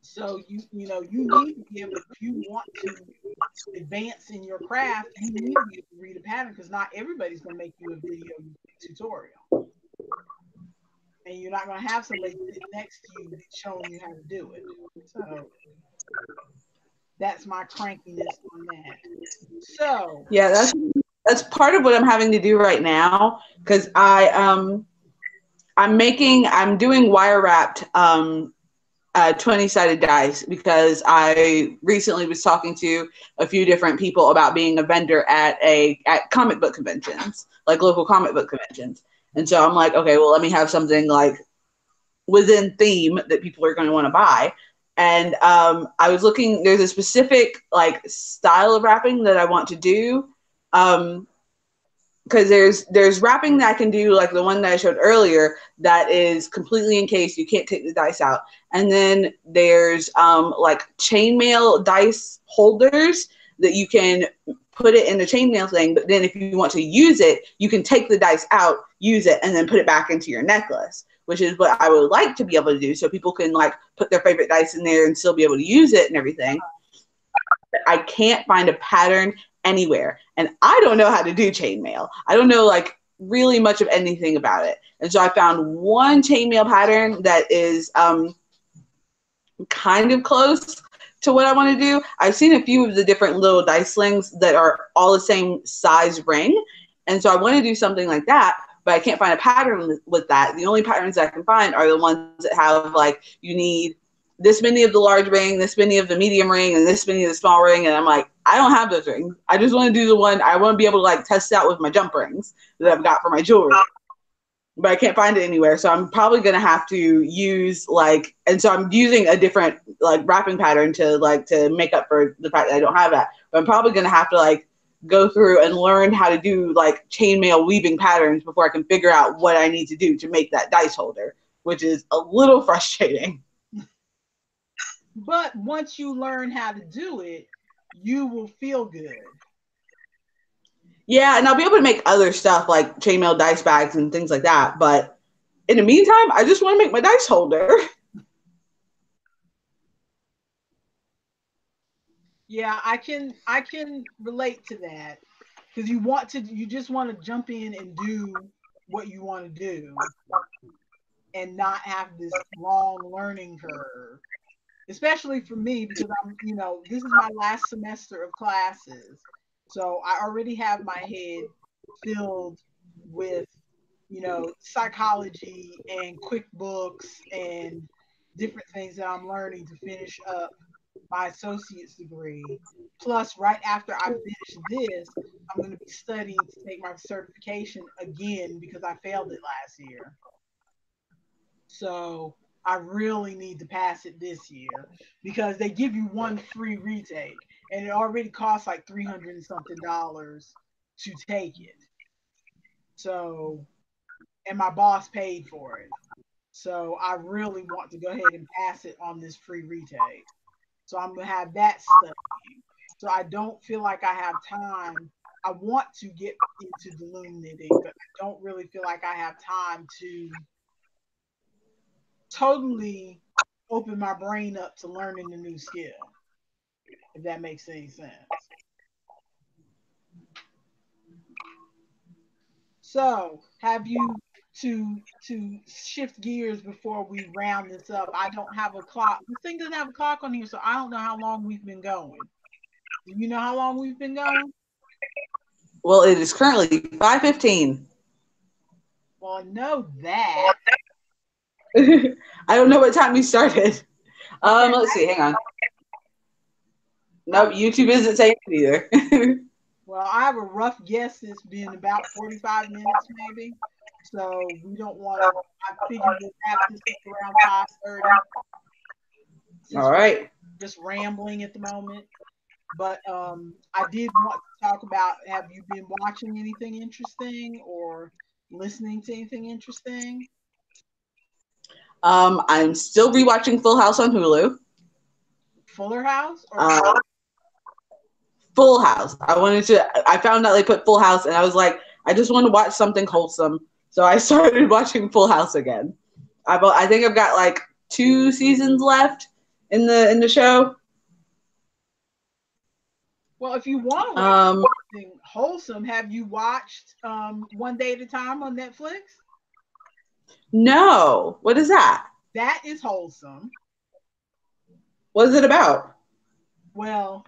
So you need to be able, if you want to advance in your craft, you need to be able to read a pattern because not everybody's going to make you a video tutorial. And you're not going to have somebody sit next to you showing you how to do it. So that's my crankiness on that. So yeah, that's part of what I'm having to do right now because I'm doing wire wrapped 20-sided dice because I recently was talking to a few different people about being a vendor at comic book conventions, like local comic book conventions. And so I'm like, okay, well, let me have something like within theme that people are going to want to buy. And I was looking, there's a specific like style of wrapping that I want to do. Because there's wrapping that I can do, like the one that I showed earlier, that is completely encased. You can't take the dice out. And then there's like chainmail dice holders that you can put it in the chainmail thing. But then if you want to use it, you can take the dice out, use it, and then put it back into your necklace, which is what I would like to be able to do. So people can like put their favorite dice in there and still be able to use it and everything. But I can't find a pattern anywhere. And I don't know how to do chainmail. I don't know like really much of anything about it. And so I found one chainmail pattern that is kind of close to what I want to do. I've seen a few of the different little dice slings that are all the same size ring. And so I want to do something like that. but I can't find a pattern with that. The only patterns I can find are the ones that have like, you need this many of the large ring, this many of the medium ring, and this many of the small ring. And I'm like, I don't have those rings. I just want to do the one, I want to be able to like test it out with my jump rings that I've got for my jewelry. But I can't find it anywhere. So I'm probably going to have to use like, and so I'm using a different like wrapping pattern to make up for the fact that I don't have that. But I'm probably going to have to like go through and learn how to do like chainmail weaving patterns before I can figure out what I need to do to make that dice holder, which is a little frustrating. But once you learn how to do it, you will feel good. Yeah, and I'll be able to make other stuff like chainmail dice bags and things like that. But in the meantime, I just want to make my dice holder. Yeah, I can relate to that because you just want to jump in and do what you want to do and not have this long learning curve. Especially for me because this is my last semester of classes. So I already have my head filled with, psychology and QuickBooks and different things that I'm learning to finish up my associate's degree. Plus, right after I finish this, I'm going to be studying to take my certification again because I failed it last year. So I really need to pass it this year because they give you one free retake and it already costs like 300 and something dollars to take it. So, and my boss paid for it. So I really want to go ahead and pass it on this free retake. So I'm going to have that studying. So I don't feel like I have time. I want to get into the loom knitting, but I don't really feel like I have time to totally open my brain up to learning a new skill, if that makes any sense. So, have you to shift gears before we round this up? I don't have a clock. This thing doesn't have a clock on here, so I don't know how long we've been going. Do you know how long we've been going? Well, it is currently 5:15. Well, I know that. I don't know what time we started. Okay. Let's see. Hang on. Nope, YouTube isn't saying it either. Well, I have a rough guess it's been about 45 minutes, maybe. So we don't want to. I figured we'll wrap this up around 5:30 since All we're right. just rambling at the moment. But I did want to talk about, have you been watching anything interesting or listening to anything interesting? I'm still rewatching Full House on Hulu. Fuller House or Full House. I found out they put Full House, and I was like, I just want to watch something wholesome. So I started watching Full House again. I think I've got like 2 seasons left in the show. well, if you want to watch something wholesome, have you watched One Day at a Time on Netflix? No. What is that? That is wholesome. What is it about? Well,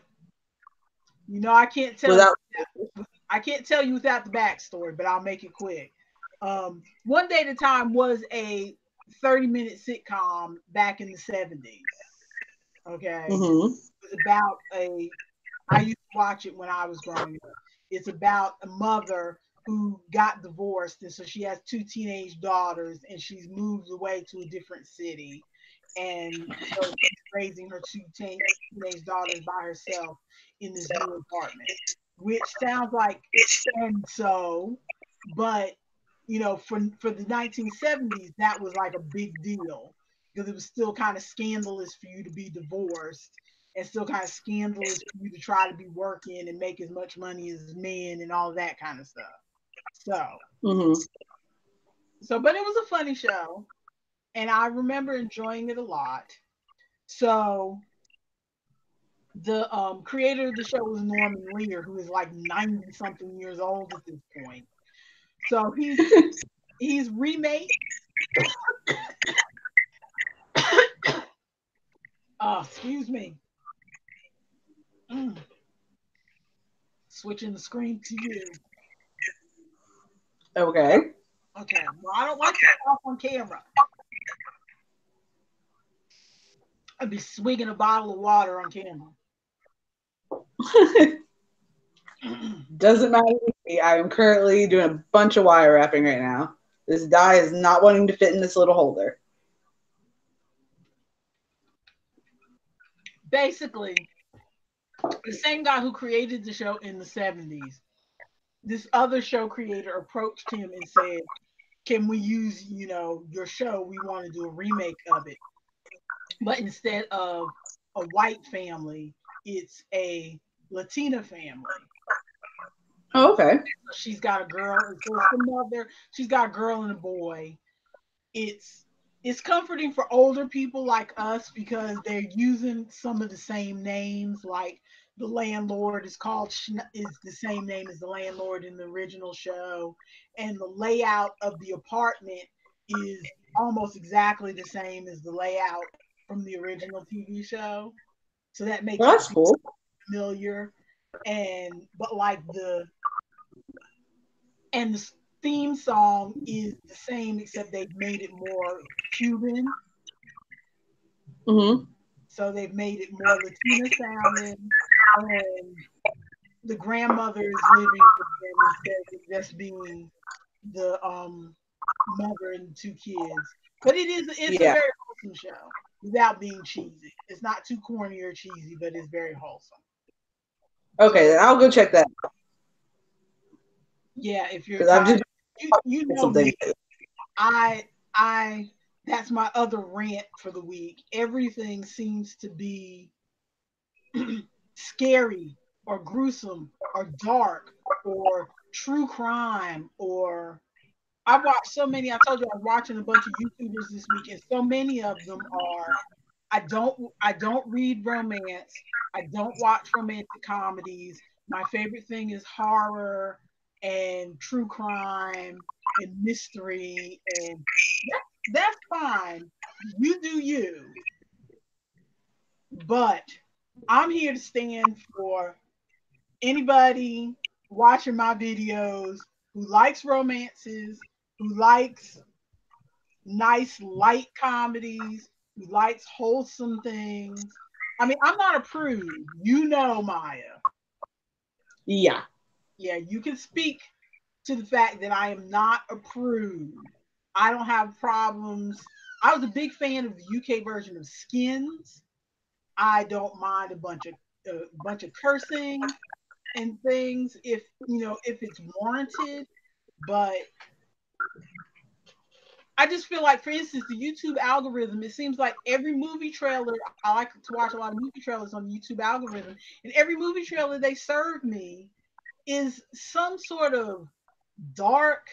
I can't tell Without you. I can't tell you without the backstory, but I'll make it quick. One Day at a Time was a 30-minute sitcom back in the 70s. Okay. Mm-hmm. It was about I used to watch it when I was growing up. It's about a mother who got divorced, and so she has 2 teenage daughters, and she's moved away to a different city, and so she's raising her teenage daughters by herself in this new apartment, which sounds like and so, but for the 1970s, that was like a big deal because it was still kind of scandalous for you to be divorced and still kind of scandalous for you to try to be working and make as much money as men and all that kind of stuff. So, Mm-hmm. but it was a funny show, and I remember enjoying it a lot. So, the creator of the show was Norman Lear, who is like 90 something years old at this point. So he's remade. Oh, excuse me. Mm. Switching the screen to you. Okay. Okay. Well, I don't like to talk on camera. I'd be swigging a bottle of water on camera. Doesn't matter to me. I am currently doing a bunch of wire wrapping right now. This die is not wanting to fit in this little holder. Basically, the same guy who created the show in the 70s, this other show creator approached him and said, can we use, your show? We want to do a remake of it. But instead of a white family, it's a Latina family. Oh, okay. She's got a girl, and so it's the mother. She's got a girl and a boy. It's it's comforting for older people like us because they're using some of the same names. Like the landlord is is the same name as the landlord in the original show, and the layout of the apartment is almost exactly the same as the layout from the original TV show. So that makes Well, it that's cool. familiar. And but like the theme song is the same except they've made it more Cuban. Mm-hmm. So they've made it more Latina sounding, and the grandmother is living with them instead of just being the mother and two kids. But it's a Yeah. very wholesome show without being cheesy. It's not too corny or cheesy, but it's very wholesome. Okay, So then I'll go check that yeah, if you're because I've just you did know something. me, I that's my other rant for the week. Everything seems to be scary or gruesome or dark or true crime or I watched so many. I told you I was watching a bunch of YouTubers this week, and so many of them are. I don't read romance. I don't watch romantic comedies. My favorite thing is horror and true crime and mystery, and that's fine. You do you. But I'm here to stand for anybody watching my videos who likes romances, who likes nice light comedies, who likes wholesome things. I mean, I'm not a prude. You know, Maya. Yeah. Yeah, you can speak to the fact that I am not a prude. I don't have problems. I was a big fan of the UK version of Skins. I don't mind a bunch of cursing and things if it's warranted, but I just feel like, for instance, the YouTube algorithm, it seems like every movie trailer, I like to watch a lot of movie trailers on the YouTube algorithm, and every movie trailer they serve me is some sort of dark,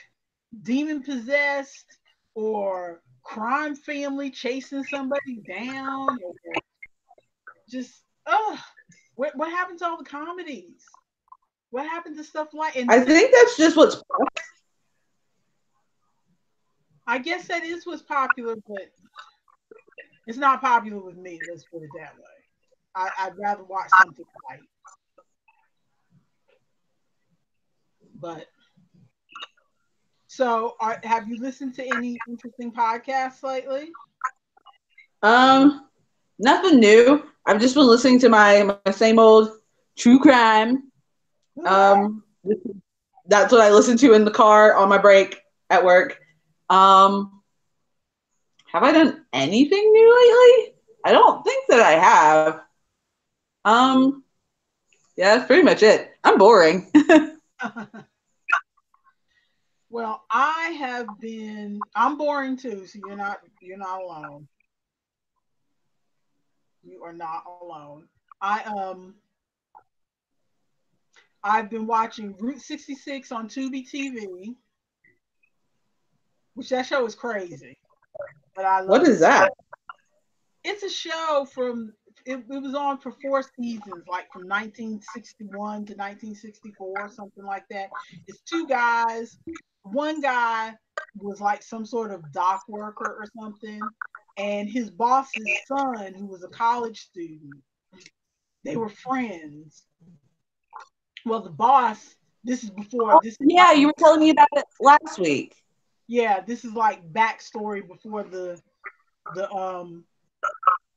demon possessed, or crime family chasing somebody down, or just, what happened to all the comedies? What happened to stuff like, and I think that's just what's. I guess that is what's popular, but it's not popular with me. Let's put it that way. I'd rather watch something light. But so, have you listened to any interesting podcasts lately? Um, Nothing new. I've just been listening to my same old true crime. Hooray. Um, that's what I listen to in the car on my break at work. Um, have I done anything new lately? I don't think that I have. Um, yeah, that's pretty much it. I'm boring. Well, I have been. I'm boring too, so you're not alone. You are not alone. I I've been watching Route 66 on Tubi TV, which that show is crazy, but I What love it. is that? It's a show it was on for 4 seasons, like from 1961 to 1964, something like that. It's two guys. One guy was like some sort of dock worker or something, and his boss's son, who was a college student, they were friends. Well, the boss, this is before, Oh, this is like, yeah, you were telling me about it last week. Yeah, this is like backstory before the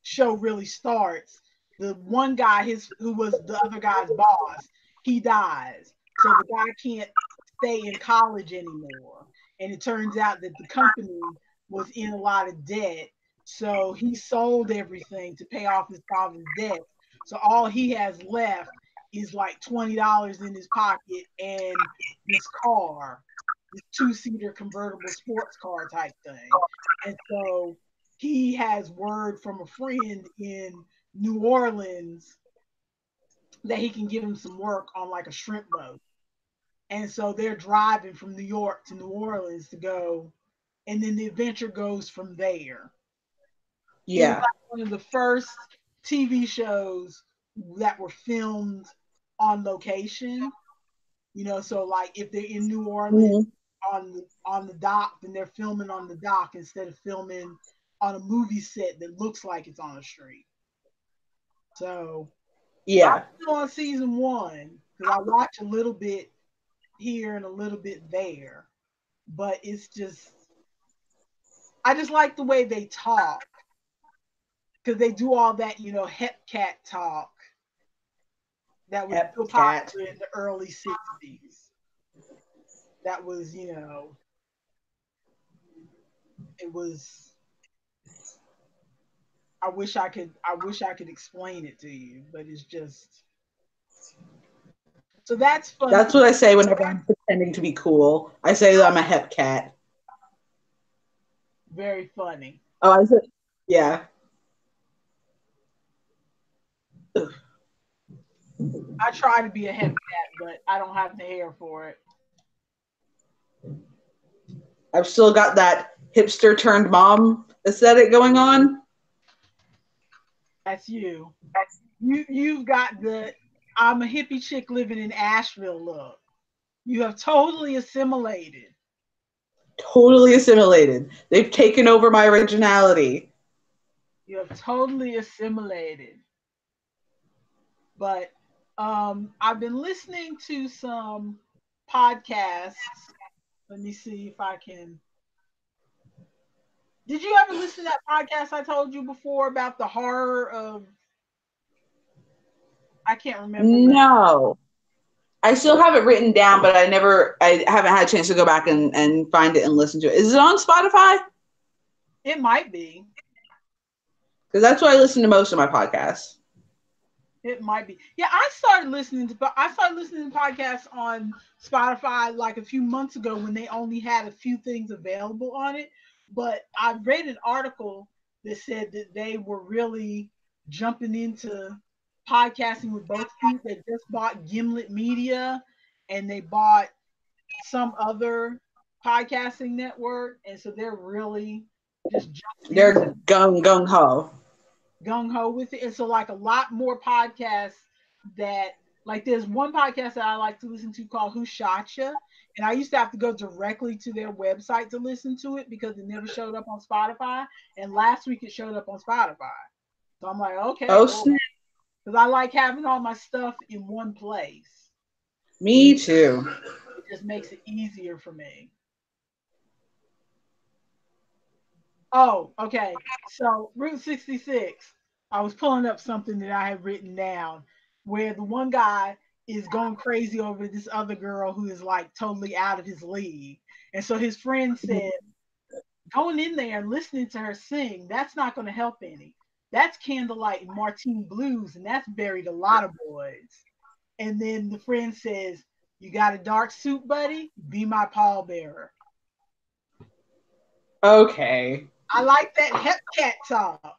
show really starts. The one guy, his who was the other guy's boss, he dies. So the guy can't stay in college anymore. And it turns out that the company was in a lot of debt. So he sold everything to pay off his father's debt. So all he has left is like $20 in his pocket and this car, this two-seater convertible sports car type thing. And so he has word from a friend in New Orleans that he can give him some work on like a shrimp boat. And so they're driving from New York to New Orleans to go, and then the adventure goes from there. It was Yeah. like one of the first TV shows that were filmed on location. So like if they're in New Orleans Mhm. on the dock, then they're filming on the dock instead of filming on a movie set that looks like it's on a street. So I'm Yeah. still on season one because I watch a little bit here and a little bit there, but it's just I just like the way they talk because they do all that hep cat talk that was Hep real cat. popular in the early '60s. That was it was. I wish I could explain it to you, but it's just so that's funny. That's what I say whenever I'm pretending to be cool. I say that I'm a hep cat. Very funny. Oh, I said, yeah. I try to be a hep cat, but I don't have the hair for it. I've still got that hipster turned mom aesthetic going on. That's you. You've got the I'm a hippie chick living in Asheville look. You have totally assimilated. Totally assimilated. They've taken over my originality. You have totally assimilated. But I've been listening to some podcasts. Let me see if I can. Did you ever listen to that podcast I told you before about the horror of? I can't remember the. No. I still have it written down, but I haven't had a chance to go back and find it and listen to it. Is it on Spotify? It might be. Because that's where I listen to most of my podcasts. It might be. Yeah, I started listening to podcasts on Spotify like a few months ago when they only had a few things available on it. But I read an article that said that they were really jumping into podcasting with both feet. They just bought Gimlet Media and they bought some other podcasting network, and so they're really just jumping into They're gung ho. gung ho with it. And so like a lot more podcasts that like there's one podcast that I like to listen to called Who Shot Ya? And I used to have to go directly to their website to listen to it because it never showed up on Spotify. And last week it showed up on Spotify. So I'm like, okay, Oh well, snap! because I like having all my stuff in one place. Me too. It just makes it easier for me. Oh, okay. So Route 66, I was pulling up something that I had written down where the one guy is going crazy over this other girl who is like totally out of his league. And so his friend said, going in there and listening to her sing, that's not going to help any. That's Candlelight and Martine Blues, and that's buried a lot of boys. And then the friend says, you got a dark suit, buddy? Be my pallbearer. Okay. I like that hep cat talk.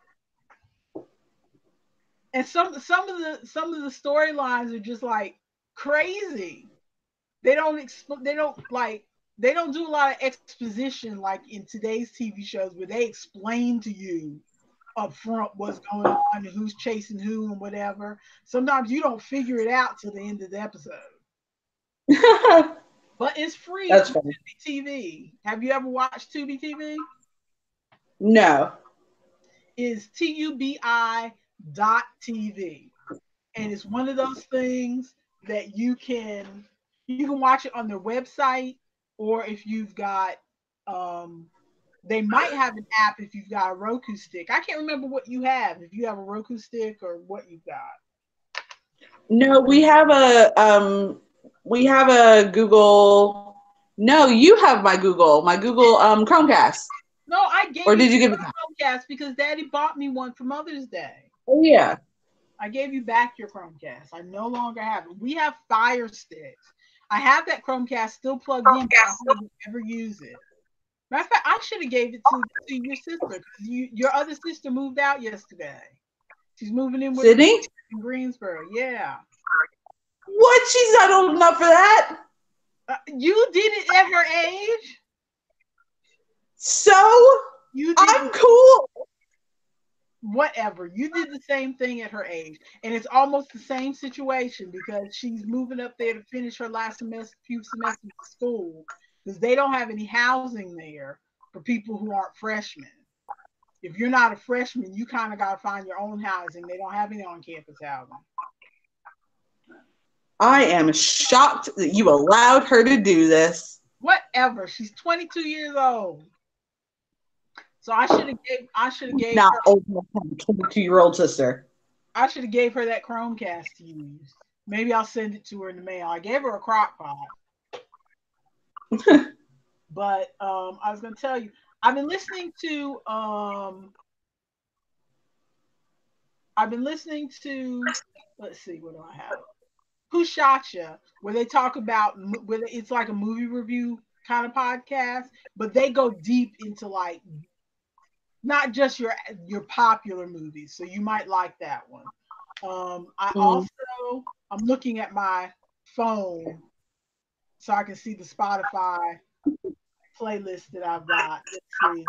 And some of the storylines are just like crazy. They don't do a lot of exposition like in today's TV shows where they explain to you up front what's going on and who's chasing who and whatever. Sometimes you don't figure it out till the end of the episode. But it's free That's on funny. Tubi TV. Have you ever watched Tubi TV? No. Is tubi.tv. And it's one of those things that you can watch it on their website, or if you've got They might have an app if you've got a Roku stick. I can't remember what you have. If you have a Roku stick or what you've got. No, we have a Google. No, you have my Google Chromecast. No, I gave Or you did you give it a back? Chromecast because Daddy bought me one for Mother's Day. Oh yeah. I gave you back your Chromecast. I no longer have it. We have Fire Sticks. I have that Chromecast still plugged in, but I haven't ever used it. Matter of fact, I should have gave it to your sister because your other sister moved out yesterday. She's moving in with her Sydney? in Greensboro. Yeah. What? She's not old enough for that? You did it at her age. So You did I'm cool. whatever. You did the same thing at her age, and it's almost the same situation because she's moving up there to finish her last few semesters of school because they don't have any housing there for people who aren't freshmen. If you're not a freshman, you kind of got to find your own housing. They don't have any on-campus housing. I am shocked that you allowed her to do this. Whatever. She's 22 years old. So I should have gave Not her old enough to have a 22-year-old sister. I should have gave her that Chromecast to use. Maybe I'll send it to her in the mail. I gave her a crock pot. But I was gonna tell you, I've been listening to let's see, what do I have? Who Shot Ya, where they talk about whether it's like a movie review kind of podcast, but they go deep into like not just your popular movies. So you might like that one. I'm looking at my phone so I can see the Spotify playlist that I've got. Let's see.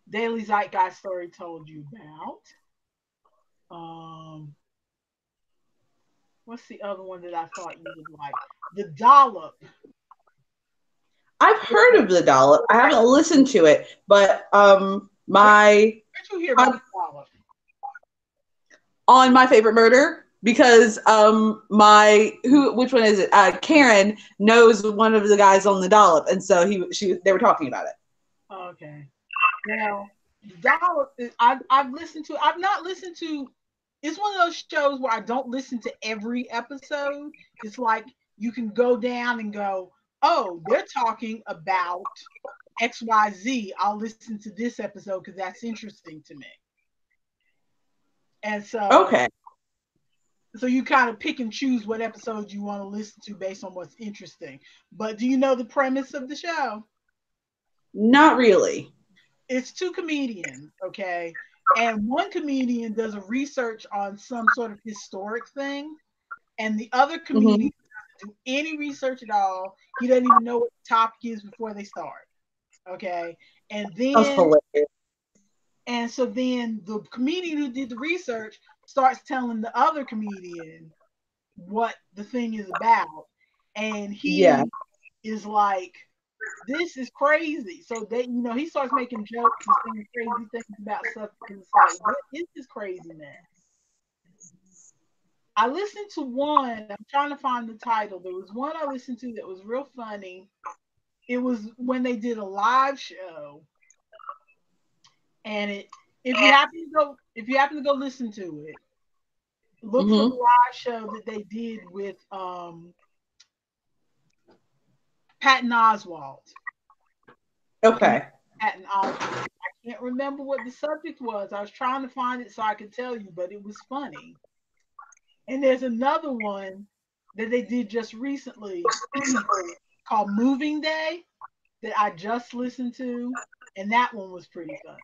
Daily Zeitgeist Story told you about. What's the other one that I thought you would like? The Dollop. I've heard of the Dollop. I haven't listened to it, but Where'd you hear about the Dollop? On My Favorite Murder, because which one is it? Karen knows one of the guys on the Dollop, and so they were talking about it. Okay. Now, the Dollop, I've listened to. I've not listened to. It's one of those shows where I don't listen to every episode. It's like you can go down and go, oh, they're talking about XYZ. I'll listen to this episode because that's interesting to me. And so, Okay. So you kind of pick and choose what episodes you want to listen to based on what's interesting. But do you know the premise of the show? Not really. It's two comedians, okay? And one comedian does a research on some sort of historic thing, and the other comedian doesn't do any research at all. He doesn't even know what the topic is before they start. Okay. And then so then the comedian who did the research starts telling the other comedian what the thing is about. And he is like, this is crazy. So he starts making jokes and saying crazy things about stuff. It's like, what is this craziness? I listened to one. I'm trying to find the title. There was one I listened to that was real funny. It was when they did a live show, and if you happen to go listen to it, look for the live show that they did with Patton Oswalt. Okay. Patton Oswalt. I can't remember what the subject was. I was trying to find it so I could tell you, but it was funny. And there's another one that they did just recently called Moving Day that I just listened to, and that one was pretty fun.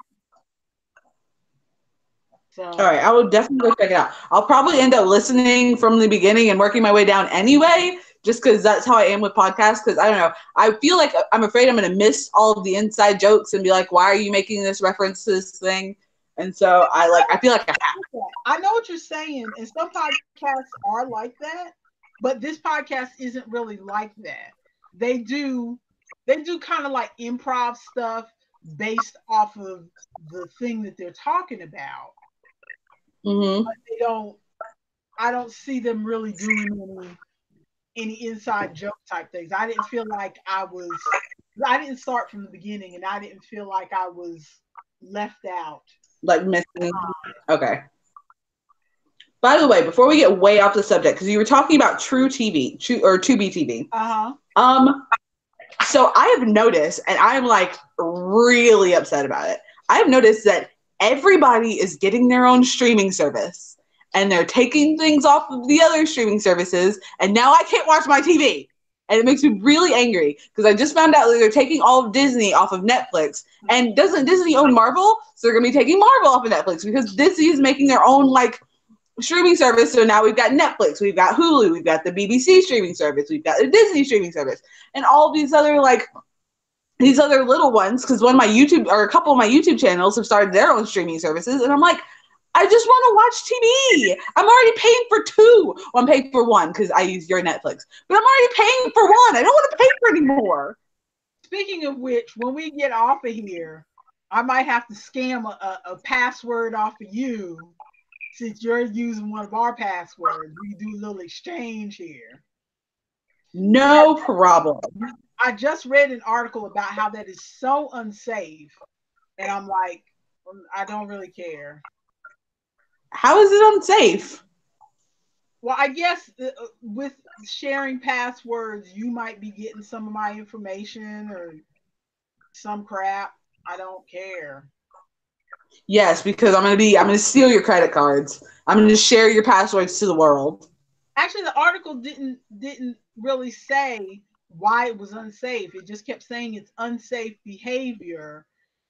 So, all right, I will definitely go check it out. I'll probably end up listening from the beginning and working my way down anyway, just because that's how I am with podcasts. Because I don't know, I feel like I'm afraid I'm going to miss all of the inside jokes and be like, why are you making this reference to this thing? And so I feel like I have. I know what you're saying, and some podcasts are like that, but this podcast isn't really like that. They do kind of like improv stuff based off of the thing that they're talking about. But I don't see them really doing any inside joke type things. I didn't feel like I didn't start from the beginning, and I didn't feel like I was left out. Like missing. Okay. By the way, before we get way off the subject, because you were talking about True TV, or Tubi TV. So I have noticed, and I'm like really upset about it. I have noticed that everybody is getting their own streaming service, and they're taking things off of the other streaming services, and now I can't watch my TV. And it makes me really angry because I just found out that they're taking all of Disney off of Netflix. And doesn't Disney own Marvel? So they're going to be taking Marvel off of Netflix because Disney is making their own like streaming service. So now we've got Netflix, we've got Hulu, we've got the BBC streaming service, we've got the Disney streaming service, and all these other like these other little ones. Because one of my YouTube or a couple of my YouTube channels have started their own streaming services, and I'm like, I just want to watch TV. I'm already paying for two. Well, I'm paying for one because I use your Netflix, but I'm already paying for one. I don't want to pay for any more. Speaking of which, when we get off of here, I might have to scam a password off of you since you're using one of our passwords. We do a little exchange here. No problem. I just read an article about how that is so unsafe, and I'm like, I don't really care. How is it unsafe? Well, I guess with sharing passwords, you might be getting some of my information or some crap. I don't care. Yes, because I'm gonna steal your credit cards. I'm gonna share your passwords to the world. Actually, the article didn't really say why it was unsafe. It just kept saying it's unsafe behavior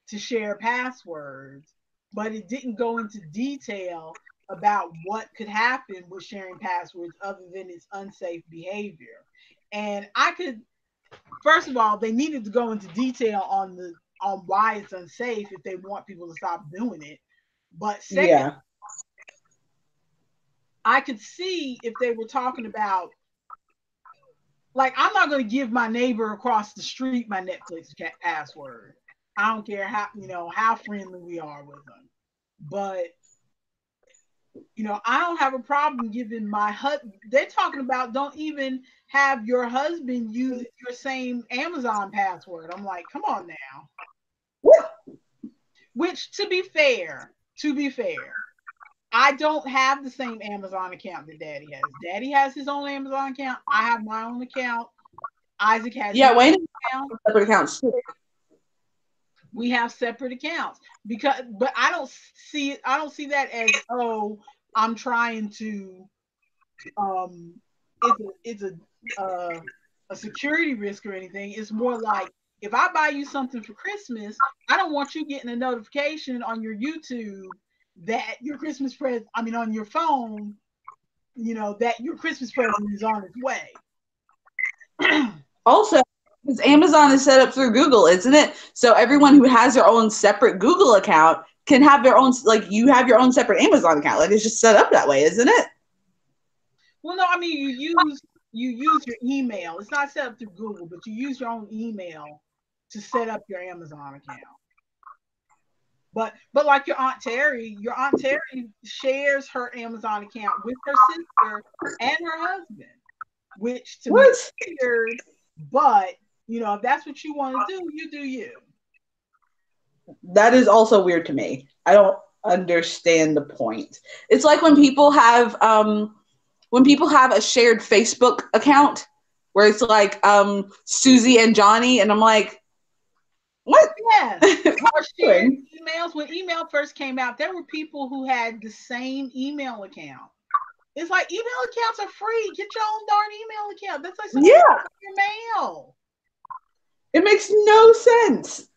to share passwords, but it didn't go into detail about what could happen with sharing passwords other than it's unsafe behavior. And first of all, they needed to go into detail on why it's unsafe if they want people to stop doing it. But second, I could see if they were talking about, like, I'm not going to give my neighbor across the street my Netflix password. I don't care how friendly we are with them. But, I don't have a problem giving my husband. They're talking about don't even have your husband use your same Amazon password. I'm like, come on now. Which, to be fair, I don't have the same Amazon account that Daddy has. Daddy has his own Amazon account. I have my own account. Isaac has his own account. Separate accounts too. We have separate accounts but I don't see that as, oh, I'm trying to it's a security risk or anything. It's more like, if I buy you something for Christmas, I don't want you getting a notification on your YouTube that your Christmas present, on your phone, that your Christmas present is on its way. Also, because Amazon is set up through Google, isn't it? So everyone who has their own separate Google account can have their own, like, you have your own separate Amazon account. Like, it's just set up that way, isn't it? Well, no, you use your email. It's not set up through Google, but you use your own email to set up your Amazon account. But like your Aunt Terry shares her Amazon account with her sister and her husband, which to me is weird. But if that's what you want to do, you do you. That is also weird to me. I don't understand the point. It's like when people have a shared Facebook account where it's like Susie and Johnny, and I'm like, what? Yeah. Or shared emails. When email first came out, there were people who had the same email account. It's like, email accounts are free. Get your own darn email account. That's like your mail. It makes no sense.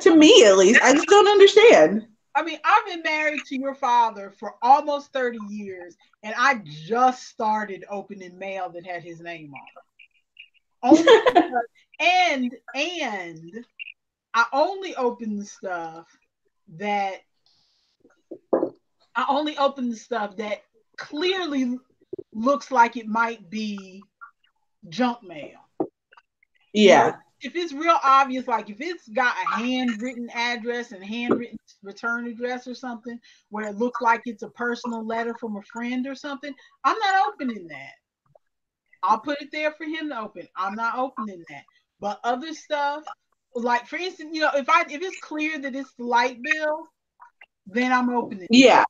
To me, at least. I just don't understand. I've been married to your father for almost 30 years, and I just started opening mail that had his name on it. And I only open the stuff that clearly looks like it might be junk mail. Yeah. If it's real obvious, like if it's got a handwritten address and handwritten return address or something, where it looks like it's a personal letter from a friend or something, I'm not opening that. I'll put it there for him to open. I'm not opening that. But other stuff, like for instance, if it's clear that it's the light bill, then I'm opening it. Yeah.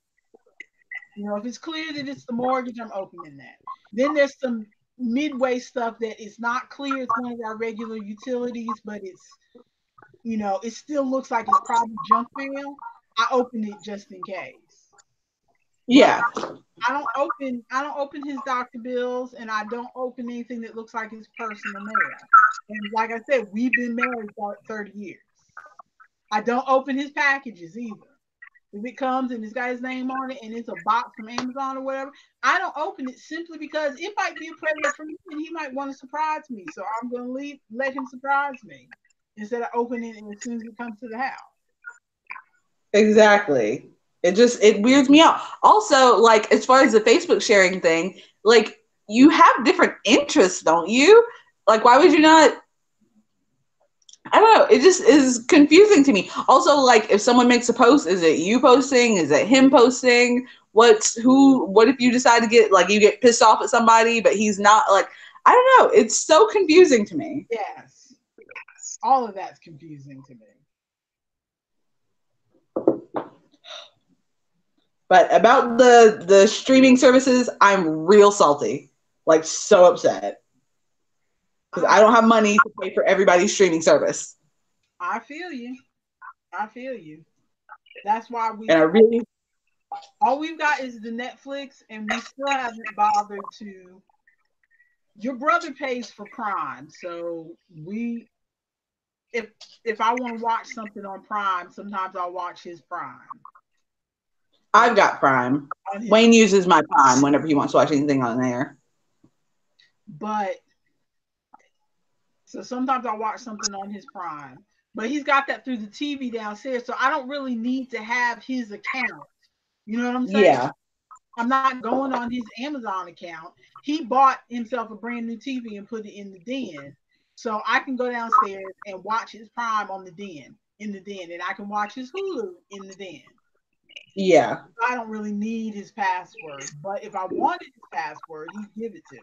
If it's clear that it's the mortgage, I'm opening that. Then there's some midway stuff that is not clear. It's one of our regular utilities, but it's, it still looks like it's probably junk mail. I open it just in case. Yeah. But I don't open his doctor bills, and I don't open anything that looks like his personal mail. And like I said, we've been married for 30 years. I don't open his packages either. If it comes and it's got his name on it and it's a box from Amazon or whatever, I don't open it simply because it might be a present for me and he might want to surprise me. So I'm going to let him surprise me instead of opening it as soon as it comes to the house. Exactly. It weirds me out. Also, like, as far as the Facebook sharing thing, like, you have different interests, don't you? Like, why would you not? I don't know. It just is confusing to me. Also, like, if someone makes a post, is it you posting? Is it him posting? What if you decide to you get pissed off at somebody, but he's not, like, I don't know. It's so confusing to me. Yes. All of that's confusing to me. But about the streaming services, I'm real salty. Like, so upset. Because I don't have money to pay for everybody's streaming service. I feel you. That's why all we've got is the Netflix, and we still haven't bothered to. Your brother pays for Prime, so if I want to watch something on Prime, sometimes I'll watch his Prime. I've got Prime. Wayne uses my Prime whenever he wants to watch anything on there. So sometimes I'll watch something on his Prime. But he's got that through the TV downstairs, so I don't really need to have his account. You know what I'm saying? Yeah. I'm not going on his Amazon account. He bought himself a brand new TV and put it in the den. So I can go downstairs and watch his Prime in the den, and I can watch his Hulu in the den. Yeah. I don't really need his password, but if I wanted his password, he'd give it to me.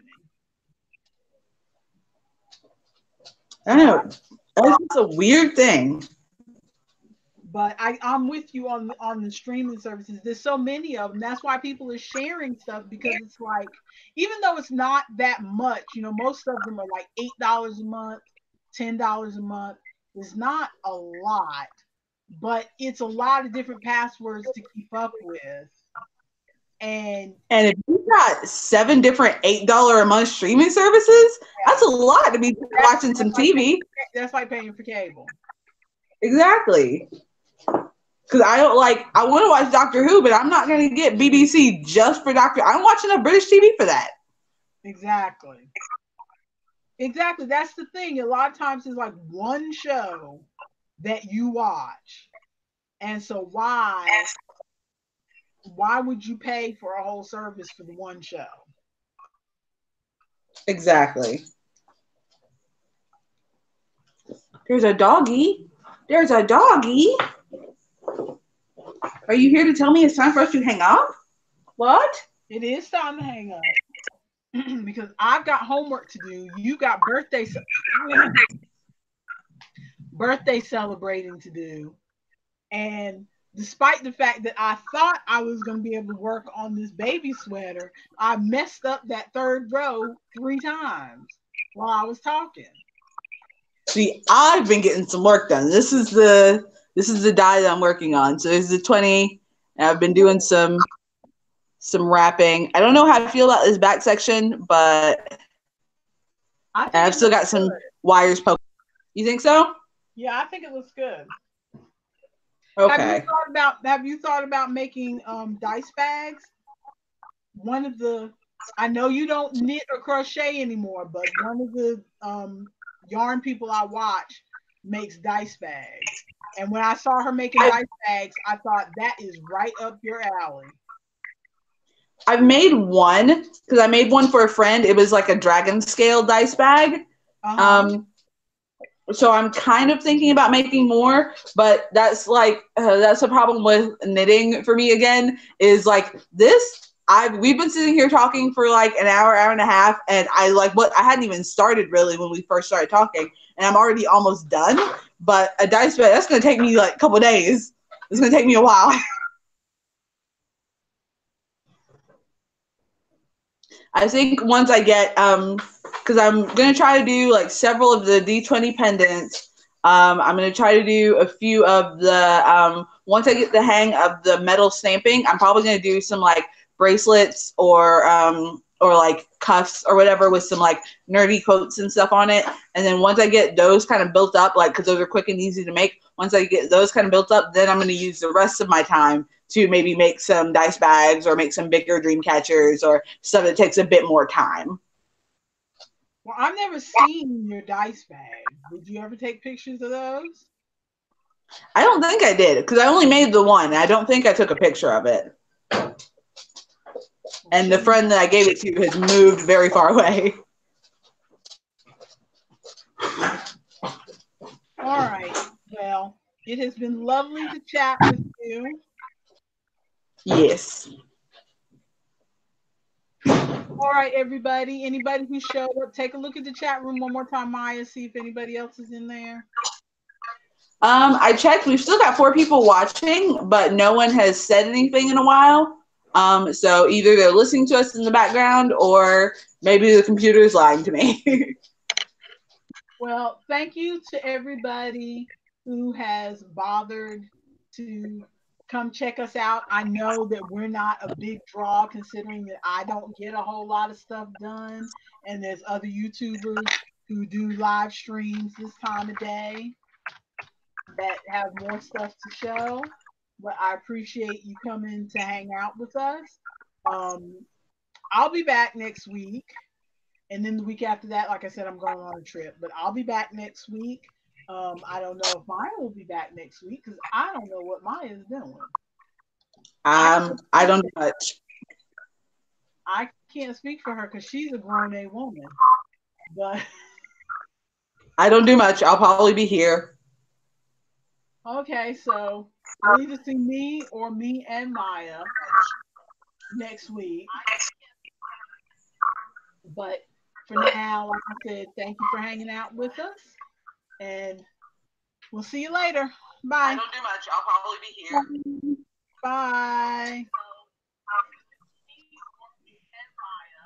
I know. That's a weird thing. But I'm with you on the streaming services. There's so many of them. That's why people are sharing stuff, because it's like, even though it's not that much, most of them are like $8 a month, $10 a month. It's not a lot, but it's a lot of different passwords to keep up with. And if you've got 7 different $8 a month streaming services, that's a lot to be watching some TV. That's like paying for cable. Exactly. Because I want to watch Doctor Who, but I'm not going to get BBC just for Doctor. I'm watching a British TV for that. Exactly. That's the thing. A lot of times it's like one show that you watch. And so why would you pay for a whole service for the one show? Exactly. There's a doggy. Are you here to tell me it's time for us to hang up? What? It is time to hang up. Because I've got homework to do. You got birthday celebrating to do. And despite the fact that I thought I was going to be able to work on this baby sweater, I messed up that third row 3 times while I was talking. See, I've been getting some work done. This is the die that I'm working on. So there's the 20, and I've been doing some wrapping. I don't know how I feel about this back section, but I've still got some wires poking. You think so? Yeah, I think it looks good. Okay. Have you thought about making dice bags? I know you don't knit or crochet anymore, but one of the yarn people I watch makes dice bags. And when I saw her making dice bags, I thought that is right up your alley. I've made one, because I made one for a friend. It was like a dragon scale dice bag. So I'm kind of thinking about making more, but that's a problem with knitting for me again, is like this we've been sitting here talking for like an hour and a half, and I hadn't even started really when we first started talking, and I'm already almost done. But a dice bed, that's gonna take me like a couple days. It's gonna take me a while. I think once I get because I'm gonna try to do like several of the D20 pendants. I'm gonna try to do a few of the once I get the hang of the metal stamping, I'm probably gonna do some like bracelets or like cuffs or whatever with some like nerdy quotes and stuff on it. And then once I get those kind of built up, like because those are quick and easy to make, once I get those kind of built up, then I'm gonna use the rest of my time to maybe make some dice bags or make some bigger dream catchers or stuff that takes a bit more time. Well, I've never seen your dice bag. Did you ever take pictures of those? I don't think I did because I only made the one. I don't think I took a picture of it. And the friend that I gave it to has moved very far away. All right. Well, it has been lovely to chat with you. Yes. All right, everybody. Anybody who showed up, take a look at the chat room one more time, Maya. See if anybody else is in there. I checked. We've still got 4 people watching, but no one has said anything in a while. So either they're listening to us in the background or maybe the computer is lying to me. Well, thank you to everybody who has bothered to come check us out. I know that we're not a big draw considering that I don't get a whole lot of stuff done, and there's other YouTubers who do live streams this time of day that have more stuff to show. But I appreciate you coming to hang out with us. I'll be back next week. And then the week after that, like I said, I'm going on a trip. But I'll be back next week. I don't know if Maya will be back next week because I don't know what Maya is doing. I don't do much. I can't speak for her because she's a grown-a woman. But I don't do much. I'll probably be here. okay, so you'll either see me or me and Maya next week. But for now, like I said, thank you for hanging out with us. And we'll see you later. Bye. I don't do much. I'll probably be here. Bye.